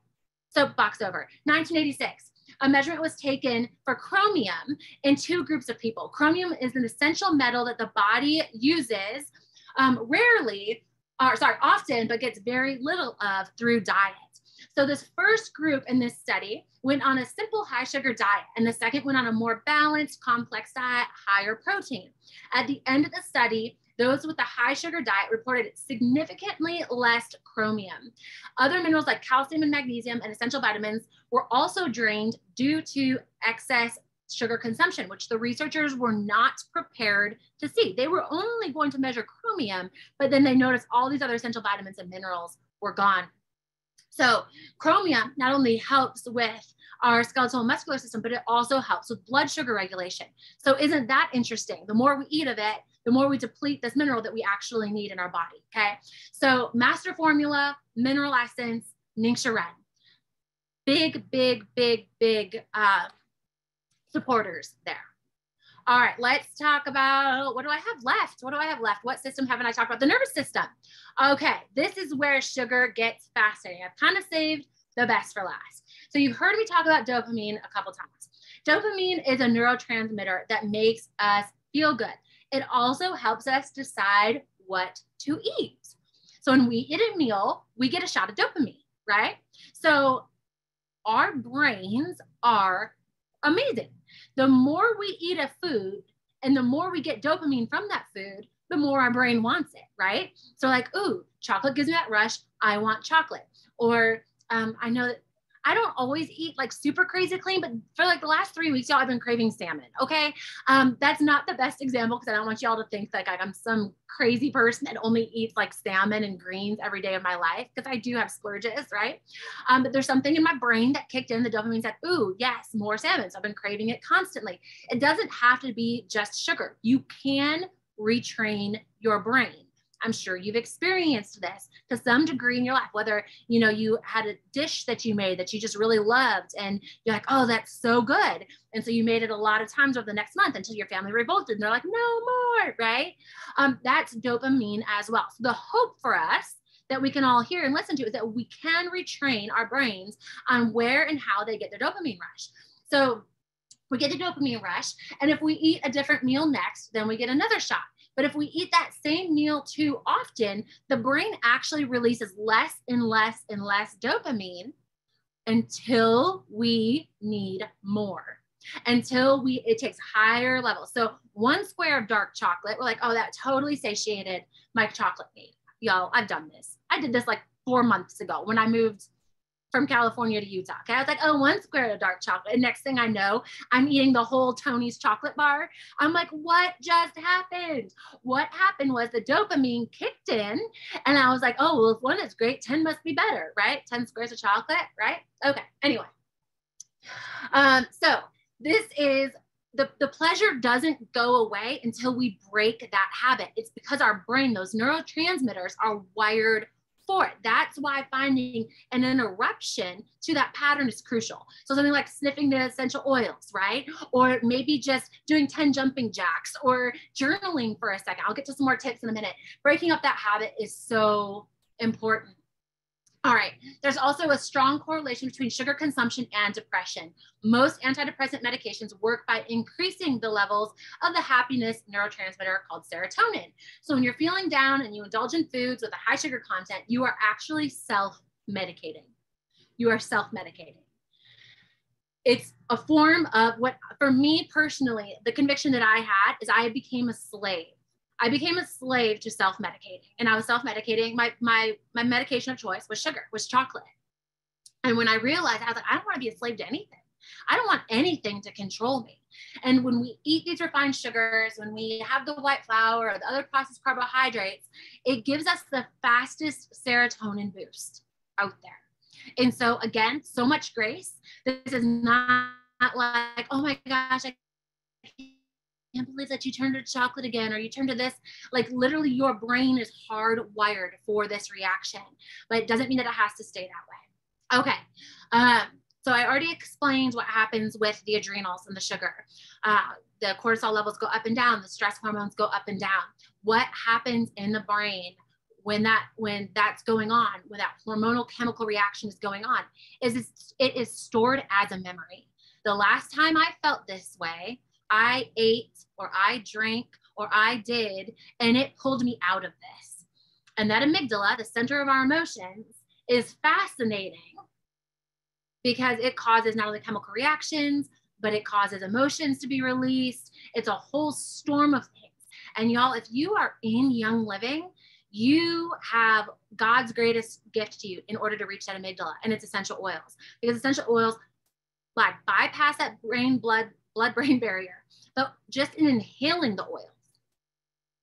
soapbox over. 1986, a measurement was taken for chromium in 2 groups of people. Chromium is an essential metal that the body uses often, but gets very little of through diet. So this first group in this study went on a simple high sugar diet, and the second went on a more balanced, complex diet, higher protein. At the end of the study, Those with a high sugar diet reported significantly less chromium. Other minerals like calcium and magnesium and essential vitamins were also drained due to excess sugar consumption, which the researchers were not prepared to see. They were only going to measure chromium, but then they noticed all these other essential vitamins and minerals were gone. So chromium not only helps with our skeletal and muscular system, but it also helps with blood sugar regulation. So isn't that interesting? The more we eat of it, the more we deplete this mineral that we actually need in our body, okay? So master formula, mineral essence, Ningxia Ren. Big supporters there. All right, let's talk about, what do I have left? What system haven't I talked about? The nervous system. Okay, this is where sugar gets fascinating. I've kind of saved the best for last. So you've heard me talk about dopamine a couple times. Dopamine is a neurotransmitter that makes us feel good. It also helps us decide what to eat. So when we eat a meal, we get a shot of dopamine, right? So our brains are amazing. The more we eat a food and the more we get dopamine from that food, the more our brain wants it, right? So like, ooh, chocolate gives me that rush. I want chocolate. Or I know that I don't always eat like super crazy clean, but for like the last 3 weeks, y'all, I've been craving salmon. Okay. That's not the best example because I don't want y'all to think like I'm some crazy person that only eats like salmon and greens every day of my life, because I do have splurges, right? But there's something in my brain that kicked in. The dopamine said, ooh, yes, more salmon. So I've been craving it constantly. It doesn't have to be just sugar. You can retrain your brain. I'm sure you've experienced this to some degree in your life, whether, you know, you had a dish that you made that you just really loved and you're like, oh, that's so good. And so you made it a lot of times over the next month until your family revolted and they're like, no more, right? That's dopamine as well. So the hope for us that we can all hear and listen to is that we can retrain our brains on where and how they get their dopamine rush. So we get the dopamine rush, and if we eat a different meal next, then we get another shot. But if we eat that same meal too often, the brain actually releases less and less and less dopamine until we need more, it takes higher levels. So 1 square of dark chocolate, we're like, oh, that totally satiated my chocolate need. Y'all, I've done this. I did this like 4 months ago when I moved from California to Utah. Okay. I was like, oh, 1 square of dark chocolate. And next thing I know, I'm eating the whole Tony's chocolate bar. I'm like, what just happened? What happened was the dopamine kicked in. And I was like, oh, well, if 1 is great, 10 must be better, right? 10 squares of chocolate, right? Okay. Anyway. So this is, the pleasure doesn't go away until we break that habit. It's because our brain, those neurotransmitters are wired for it. That's why finding an interruption to that pattern is crucial. So something like sniffing the essential oils, right? Or maybe just doing 10 jumping jacks or journaling for a second. I'll get to some more tips in a minute. Breaking up that habit is so important. All right, there's also a strong correlation between sugar consumption and depression. Most antidepressant medications work by increasing the levels of the happiness neurotransmitter called serotonin. So when you're feeling down and you indulge in foods with a high sugar content, you are actually self-medicating. You are self-medicating. It's a form of what, for me personally, the conviction that I had is I became a slave. I became a slave to self-medicating, and I was self-medicating. My medication of choice was sugar, was chocolate. And when I realized, I was like, I don't want to be a slave to anything. I don't want anything to control me. And when we eat these refined sugars, when we have the white flour or the other processed carbohydrates, it gives us the fastest serotonin boost out there. And so again, so much grace. This is not like, oh my gosh, I can't believe that you turned to chocolate again, or you turned to this. Like literally your brain is hardwired for this reaction, but it doesn't mean that it has to stay that way. Okay. So I already explained what happens with the adrenals and the sugar. The cortisol levels go up and down, the stress hormones go up and down. What happens in the brain when that's going on, when that hormonal chemical reaction is going on, is it is stored as a memory. The last time I felt this way, I ate or I drank or I did, and it pulled me out of this. And that amygdala, the center of our emotions, is fascinating because it causes not only chemical reactions, but it causes emotions to be released. It's a whole storm of things. And y'all, if you are in Young Living, you have God's greatest gift to you in order to reach that amygdala, and it's essential oils, because essential oils like bypass that blood-brain barrier. But just in inhaling the oils,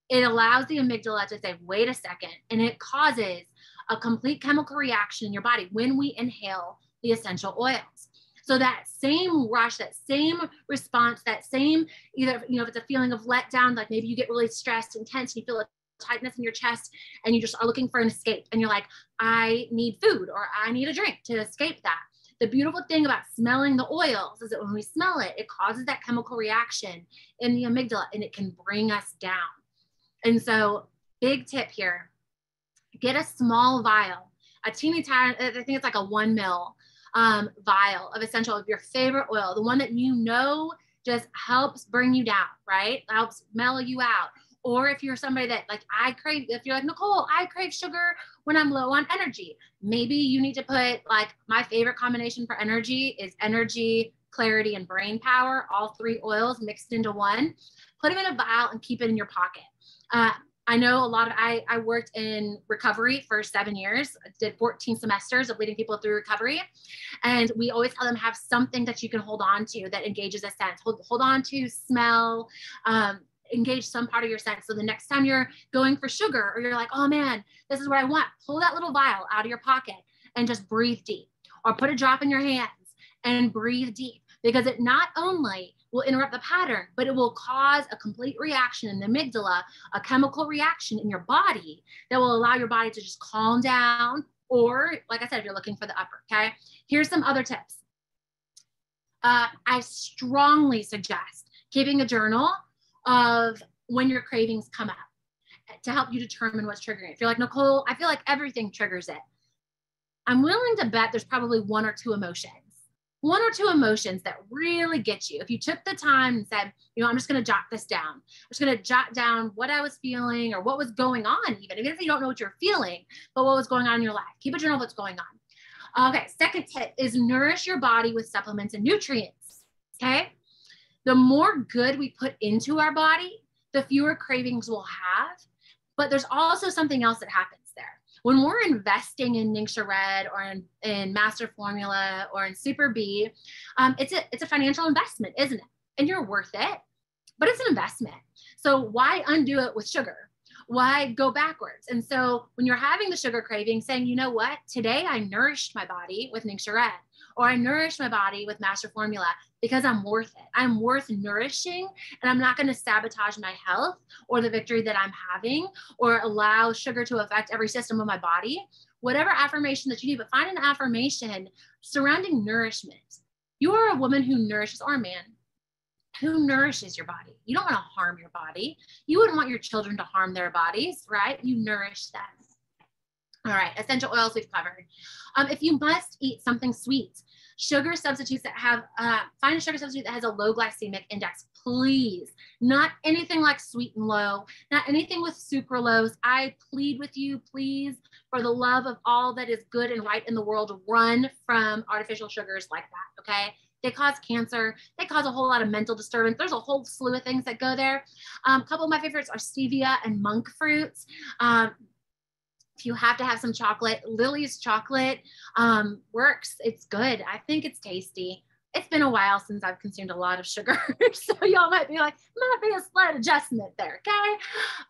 it allows the amygdala to say, wait a second, and it causes a complete chemical reaction in your body when we inhale the essential oils. So that same rush, that same response, that same, either, if it's a feeling of letdown, like maybe you get really stressed and tense and you feel a tightness in your chest and you just are looking for an escape and you're like, I need food or I need a drink to escape that. The beautiful thing about smelling the oils is that when we smell it, it causes that chemical reaction in the amygdala and it can bring us down. And so big tip here, get a small vial, a teeny tiny, I think it's like a 1 ml vial of essential of your favorite oil, the one that just helps bring you down, right? Helps mellow you out. Or if you're somebody that if you're like, Niccole, I crave sugar when I'm low on energy. Maybe you need to put, like, my favorite combination for energy is energy, clarity, and brain power, all 3 oils mixed into one. Put them in a vial and keep it in your pocket. I know I worked in recovery for 7 years, did 14 semesters of leading people through recovery. And we always tell them have something that you can hold on to that engages a sense. Hold on to smell, engage some part of your sense. So the next time you're going for sugar or you're like, oh man, this is what I want, pull that little vial out of your pocket and just breathe deep, or put a drop in your hands and breathe deep, because it not only will interrupt the pattern, but it will cause a complete reaction in the amygdala, a chemical reaction in your body that will allow your body to just calm down. Or, like I said, if you're looking for the upper, okay? Here's some other tips. I strongly suggest keeping a journal of when your cravings come up to help you determine what's triggering it. If you're like, Niccole, I feel like everything triggers it, I'm willing to bet there's probably one or two emotions that really get you. If you took the time and said, I'm just going to jot this down. I'm just going to jot down what I was feeling or what was going on, even if you don't know what you're feeling, but what was going on in your life. Keep a journal of what's going on. Okay, second tip is nourish your body with supplements and nutrients, okay? The more good we put into our body, the fewer cravings we'll have. But there's also something else that happens there. When we're investing in Ningxia Red or in Master Formula or in Super B, it's a financial investment, isn't it? And you're worth it, but it's an investment. So why undo it with sugar? Why go backwards? And so when you're having the sugar craving, saying, you know what, today I nourished my body with Ningxia Red, or I nourished my body with Master Formula, because I'm worth it. I'm worth nourishing, and I'm not going to sabotage my health or the victory that I'm having, or allow sugar to affect every system of my body. Whatever affirmation that you need, but find an affirmation surrounding nourishment. You are a woman who nourishes, or a man who nourishes your body. You don't want to harm your body. You wouldn't want your children to harm their bodies, right? You nourish them. All right, essential oils we've covered. If you must eat something sweet, sugar substitutes that have, find a sugar substitute that has a low glycemic index, please. Not anything like Sweet and Low, not anything with sucralose. I plead with you, please, for the love of all that is good and right in the world, run from artificial sugars like that, okay? They cause cancer. They cause a whole lot of mental disturbance. There's a whole slew of things that go there. A couple of my favorites are stevia and monk fruits. If you have to have some chocolate, Lily's chocolate works. It's good. I think it's tasty. It's been a while since I've consumed a lot of sugar. So y'all might be like, might be a slight adjustment there, okay?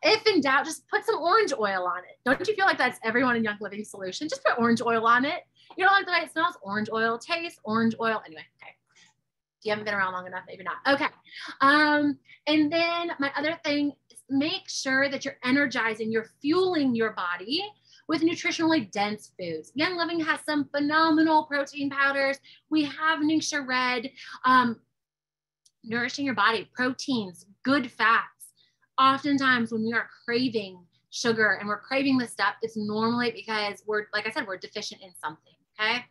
If in doubt, just put some orange oil on it. Don't you feel like that's everyone in Young Living solution? Just put orange oil on it. You don't like the way it smells? Orange oil, taste, orange oil. Anyway, okay. If you haven't been around long enough, maybe not. Okay. And then my other thing is make sure that you're energizing, you're fueling your body with nutritionally dense foods. Young Living has some phenomenal protein powders. We have Ningxia Red, nourishing your body, proteins, good fats. Oftentimes when we are craving sugar and we're craving this stuff, it's normally because we're, like I said, we're deficient in something, okay?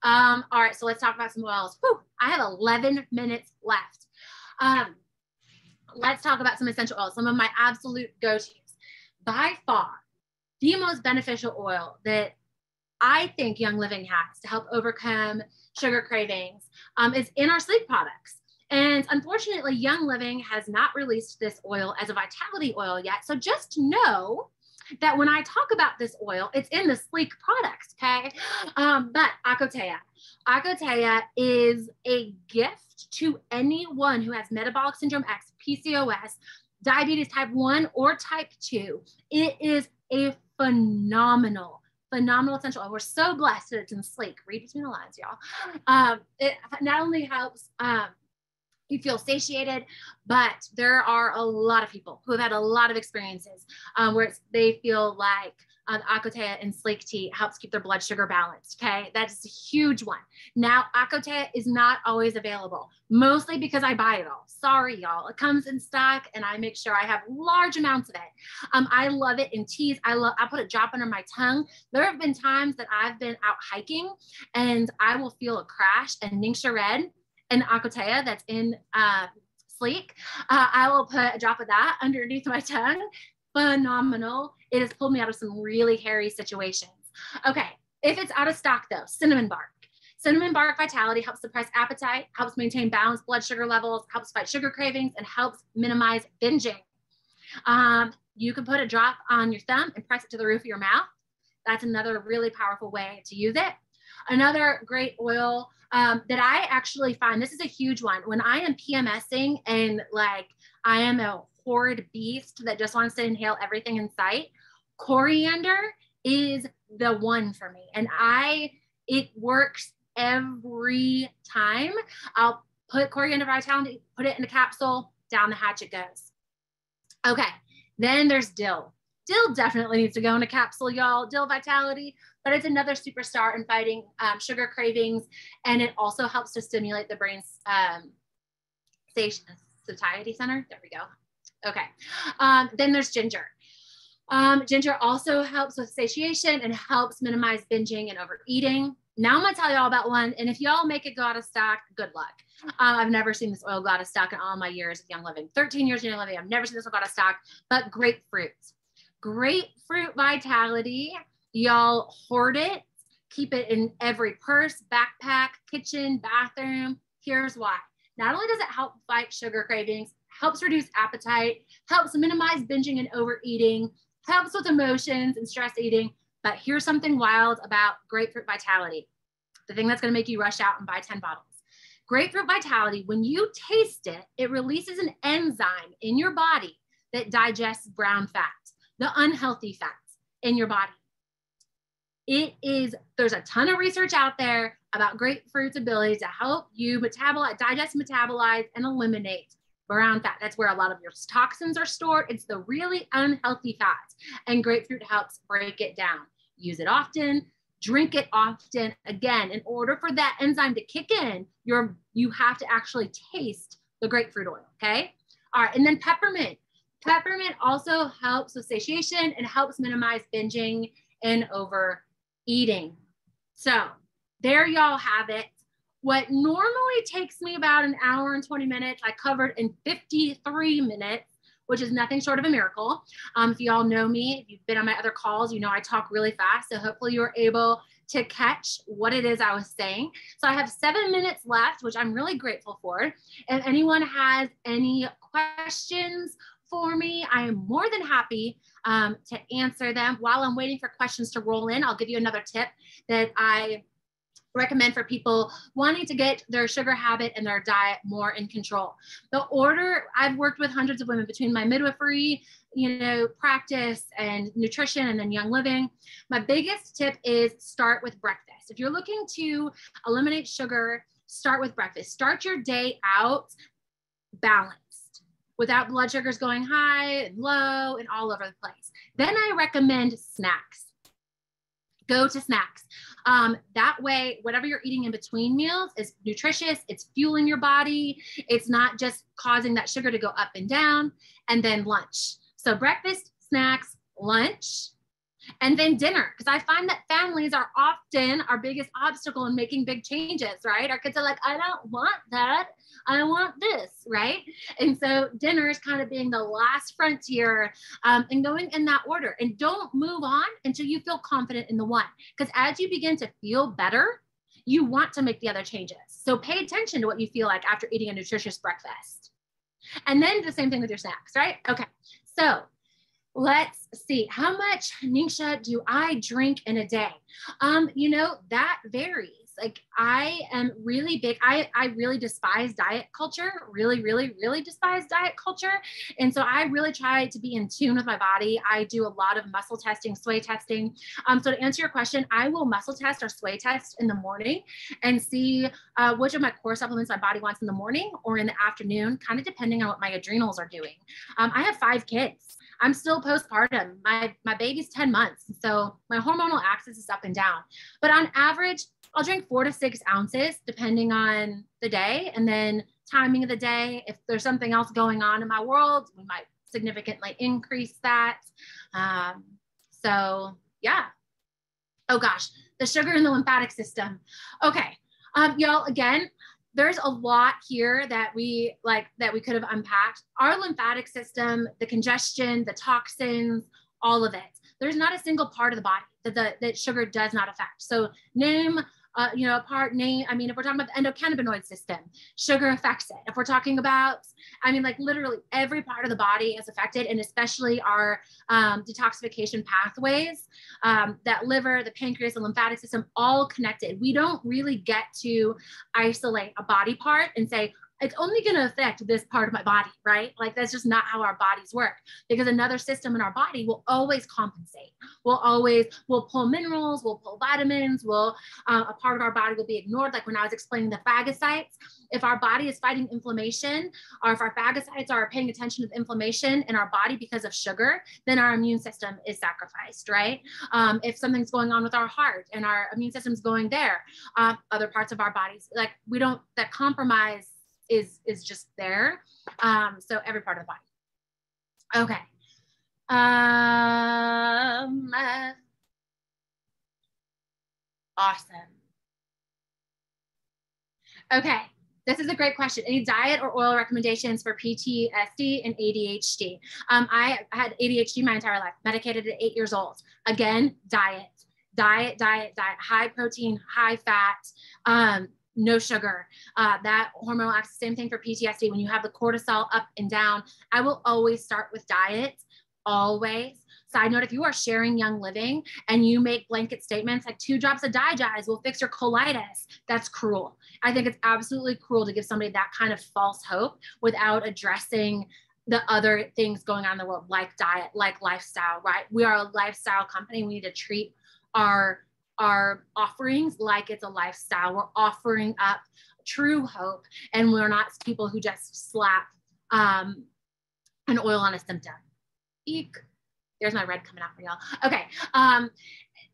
All right, so let's talk about some oils. Whew, I have 11 minutes left. Let's talk about some essential oils, some of my absolute go-tos. By far, the most beneficial oil that I think Young Living has to help overcome sugar cravings is in our sleep products. And unfortunately, Young Living has not released this oil as a vitality oil yet. So just know that when I talk about this oil, it's in the Sleek products, okay? But Acotea is a gift to anyone who has metabolic syndrome X, PCOS, diabetes type 1 or type 2. It is a phenomenal essential oil. We're so blessed that it's in Sleek. Read between the lines, y'all. It not only helps you feel satiated, but there are a lot of people who have had a lot of experiences where they feel like Acotea and Sleek tea helps keep their blood sugar balanced, okay? That's a huge one. Now, Acotea is not always available, mostly because I buy it all. Sorry, y'all. It comes in stock, and I make sure I have large amounts of it. I love it in teas. I put a drop under my tongue. There have been times that I've been out hiking, and I will feel a crash and Ningxia Red and Acotea that's in Sleek. I will put a drop of that underneath my tongue. Phenomenal. It has pulled me out of some really hairy situations. Okay, if it's out of stock though, cinnamon bark. Cinnamon bark vitality helps suppress appetite, helps maintain balanced blood sugar levels, helps fight sugar cravings, and helps minimize binging. You can put a drop on your thumb and press it to the roof of your mouth. That's another really powerful way to use it. Another great oil that I actually find, this is a huge one, when I am PMSing and like I am a horrid beast that just wants to inhale everything in sight, coriander is the one for me. And it works every time. I'll put coriander vitality, put it in a capsule, down the hatch it goes. Okay, then there's dill. Dill definitely needs to go in a capsule, y'all. Dill vitality, but it's another superstar in fighting sugar cravings, and it also helps to stimulate the brain's satiety center. There we go. Okay, then there's ginger. Ginger also helps with satiation and helps minimize binging and overeating. Now I'm gonna tell y'all about one, and if y'all make it go out of stock, good luck. I've never seen this oil go out of stock in all my years of Young Living. 13 years of Young Living, I've never seen this one go out of stock, but grapefruit. Grapefruit vitality, y'all hoard it, keep it in every purse, backpack, kitchen, bathroom. Here's why. Not only does it help fight sugar cravings, helps reduce appetite, helps minimize binging and overeating, helps with emotions and stress eating, but here's something wild about grapefruit vitality. The thing that's gonna make you rush out and buy 10 bottles. Grapefruit vitality, when you taste it, it releases an enzyme in your body that digests brown fat, the unhealthy fats in your body. There's a ton of research out there about grapefruit's ability to help you digest, metabolize, and eliminate brown fat. That's where a lot of your toxins are stored. It's the really unhealthy fats, and grapefruit helps break it down. Use it often, drink it often. Again, in order for that enzyme to kick in, you have to actually taste the grapefruit oil, okay? All right, and then peppermint. Peppermint also helps with satiation and helps minimize binging and overeating. So there y'all have it. What normally takes me about an hour and 20 minutes, I covered in 53 minutes, which is nothing short of a miracle. If y'all know me, if you've been on my other calls, you know I talk really fast. So hopefully you were able to catch what it is I was saying. So I have 7 minutes left, which I'm really grateful for. If anyone has any questions for me, I am more than happy to answer them. While I'm waiting for questions to roll in, I'll give you another tip that I recommend for people wanting to get their sugar habit and their diet more in control. I've worked with hundreds of women between my midwifery, practice and nutrition and then Young Living. My biggest tip is start with breakfast. If you're looking to eliminate sugar, start with breakfast. Start your day out balanced without blood sugars going high and low and all over the place. Then I recommend snacks. Go to snacks. That way, whatever you're eating in between meals is nutritious. It's fueling your body. It's not just causing that sugar to go up and down. And then lunch. So breakfast, snacks, lunch, and then dinner. Because I find that families are often our biggest obstacle in making big changes, right? Our kids are like, I don't want that. I want this, right? And so dinner is kind of being the last frontier and going in that order. And don't move on until you feel confident in the one. Because as you begin to feel better, you want to make the other changes. So pay attention to what you feel like after eating a nutritious breakfast. And then the same thing with your snacks, right? Okay, so let's see. How much Nisha do I drink in a day? You know, that varies. Like I am really big. I really despise diet culture, really despise diet culture. And so I really try to be in tune with my body. I do a lot of muscle testing, sway testing. So to answer your question, I will muscle test or sway test in the morning and see which of my core supplements my body wants in the morning or in the afternoon, kind of depending on what my adrenals are doing. I have 5 kids. I'm still postpartum. My baby's 10 months. So my hormonal axis is up and down. But on average, I'll drink 4 to 6 ounces depending on the day, and then timing of the day. If there's something else going on in my world, we might significantly increase that. So yeah. Oh gosh, the sugar in the lymphatic system. Okay, y'all, again, there's a lot here that we could have unpacked. Our lymphatic system, the congestion, the toxins, all of it. There's not a single part of the body that sugar does not affect. So name, if we're talking about the endocannabinoid system, sugar affects it. If we're talking about, literally every part of the body is affected, and especially our detoxification pathways, that liver, the pancreas, the lymphatic system, all connected. We don't really get to isolate a body part and say, it's only going to affect this part of my body, right? Like that's just not how our bodies work, because another system in our body will always compensate. We'll pull minerals, we'll pull vitamins, a part of our body will be ignored. Like when I was explaining the phagocytes, if our body is fighting inflammation, or if our phagocytes are paying attention to the inflammation in our body because of sugar, then our immune system is sacrificed, right? If something's going on with our heart and our immune system's going there, other parts of our bodies, like that compromise is just there. So every part of the body. Okay. Awesome. Okay. This is a great question. Any diet or oil recommendations for PTSD and ADHD? I had ADHD my entire life, medicated at 8 years old. Again, diet, high protein, high fat, no sugar. That hormonal axis, same thing for PTSD. When you have the cortisol up and down, I will always start with diet, always. Side note, if you are sharing Young Living and you make blanket statements like 2 drops of digize will fix your colitis, that's cruel. I think it's absolutely cruel to give somebody that kind of false hope without addressing the other things going on in the world, like diet, like lifestyle, right? We are a lifestyle company. We need to treat our offerings like it's a lifestyle. We're offering up true hope, and we're not people who just slap an oil on a symptom. Eek. There's my red coming out for y'all. Okay.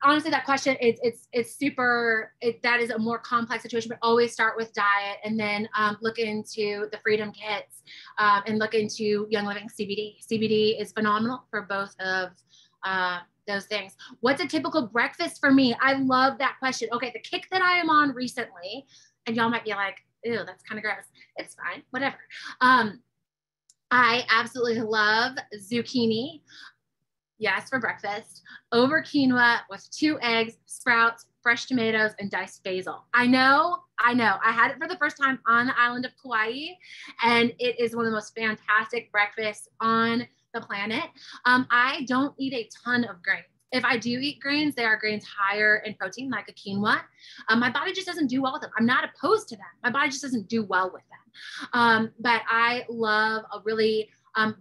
Honestly, that question, it's super, that is a more complex situation, but always start with diet, and then look into the Freedom Kits, and look into Young Living CBD. CBD is phenomenal for both of those things. What's a typical breakfast for me? I love that question. Okay, the kick that I am on recently, and y'all might be like, ew, that's kind of gross. It's fine, whatever. I absolutely love zucchini. Yes, for breakfast, over quinoa with 2 eggs, sprouts, fresh tomatoes, and diced basil. I know. I had it for the first time on the island of Kauai, and it is one of the most fantastic breakfasts on the planet. I don't eat a ton of grains. If I do eat grains, they are grains higher in protein, like a quinoa. My body just doesn't do well with them. I'm not opposed to them. My body just doesn't do well with them. But I love a really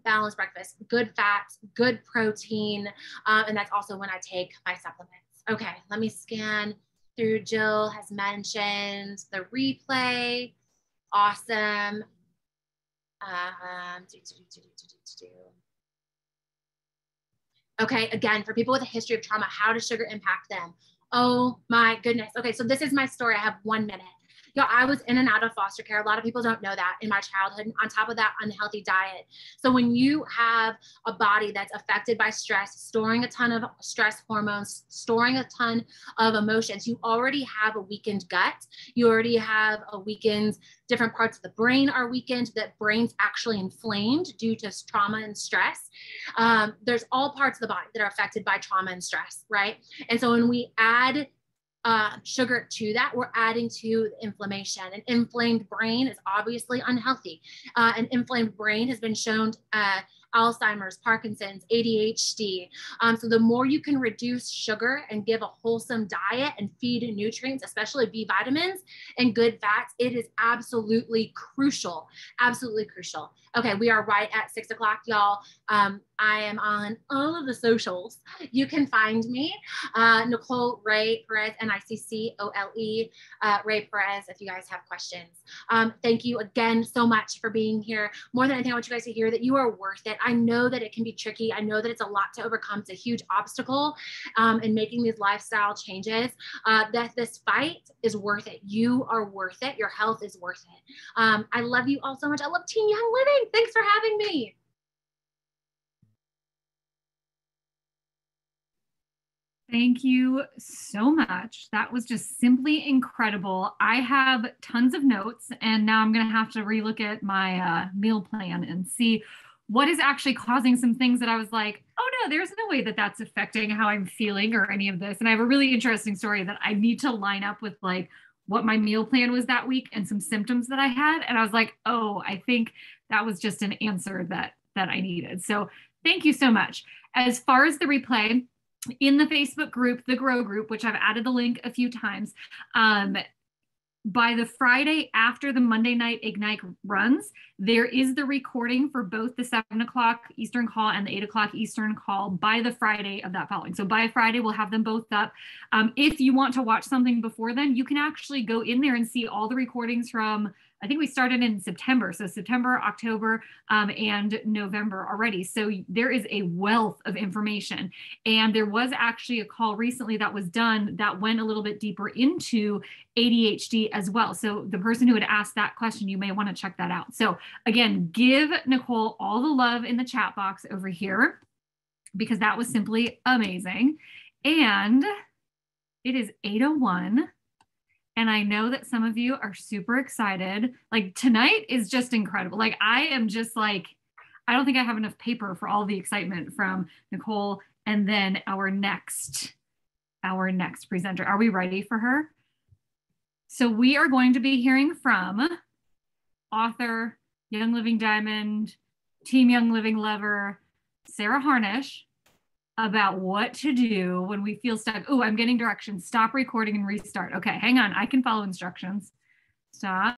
balanced breakfast, good fats, good protein. And that's also when I take my supplements. Okay, let me scan through. Jill has mentioned the replay. Awesome. Okay, again, for people with a history of trauma, how does sugar impact them? Oh my goodness. Okay, so this is my story. I have 1 minute. Yeah, I was in and out of foster care. A lot of people don't know that in my childhood. And on top of that, unhealthy diet. So when you have a body that's affected by stress, storing a ton of stress hormones, storing a ton of emotions, you already have a weakened gut. You already have a weakened, different parts of the brain are weakened, that brain's actually inflamed due to trauma and stress. There's all parts of the body that are affected by trauma and stress, right? And so when we add sugar to that, we're adding to the inflammation. An inflamed brain is obviously unhealthy. An inflamed brain has been shown Alzheimer's, Parkinson's, ADHD. So the more you can reduce sugar and give a wholesome diet and feed nutrients, especially B vitamins and good fats, it is absolutely crucial. Absolutely crucial. Okay, we are right at 6 o'clock, y'all. I am on all of the socials. You can find me, Niccole Ray Perez, Niccole, Ray Perez, if you guys have questions. Thank you again so much for being here. More than anything, I want you guys to hear that you are worth it. I know that it can be tricky. I know that it's a lot to overcome. It's a huge obstacle in making these lifestyle changes. That this fight is worth it. You are worth it. Your health is worth it. I love you all so much. I love Teen Young Living. Thanks for having me. Thank you so much. That was just simply incredible. I have tons of notes, and now I'm going to have to relook at my meal plan and see what is actually causing some things that I was like, oh no, there's no way that that's affecting how I'm feeling or any of this. And I have a really interesting story that I need to line up with like what my meal plan was that week and some symptoms that I had. And I was like, oh, I think that was just an answer that I needed. So thank you so much. As far as the replay, in the Facebook group, the Grow group, which I've added the link a few times, by the Friday after the Monday night Ignite runs, there is the recording for both the 7 o'clock Eastern call and the 8 o'clock Eastern call by the Friday of that following. So by Friday, we'll have them both up. If you want to watch something before then, you can actually go in there and see all the recordings from, I think we started in September. So September, October, and November already. So there is a wealth of information. And there was actually a call recently that was done that went a little bit deeper into ADHD as well. So the person who had asked that question, you may want to check that out. So again, give Niccole all the love in the chat box over here, because that was simply amazing. And it is 8:01. And I know that some of you are super excited. Like tonight is just incredible. Like I am just like, I don't think I have enough paper for all the excitement from Niccole and then our next presenter. Are we ready for her? So we are going to be hearing from author, Young Living Diamond, Team Young Living lover, Sarah Harnish, about what to do when we feel stuck. Oh, I'm getting directions. Stop recording and restart. Okay, hang on. I can follow instructions. Stop.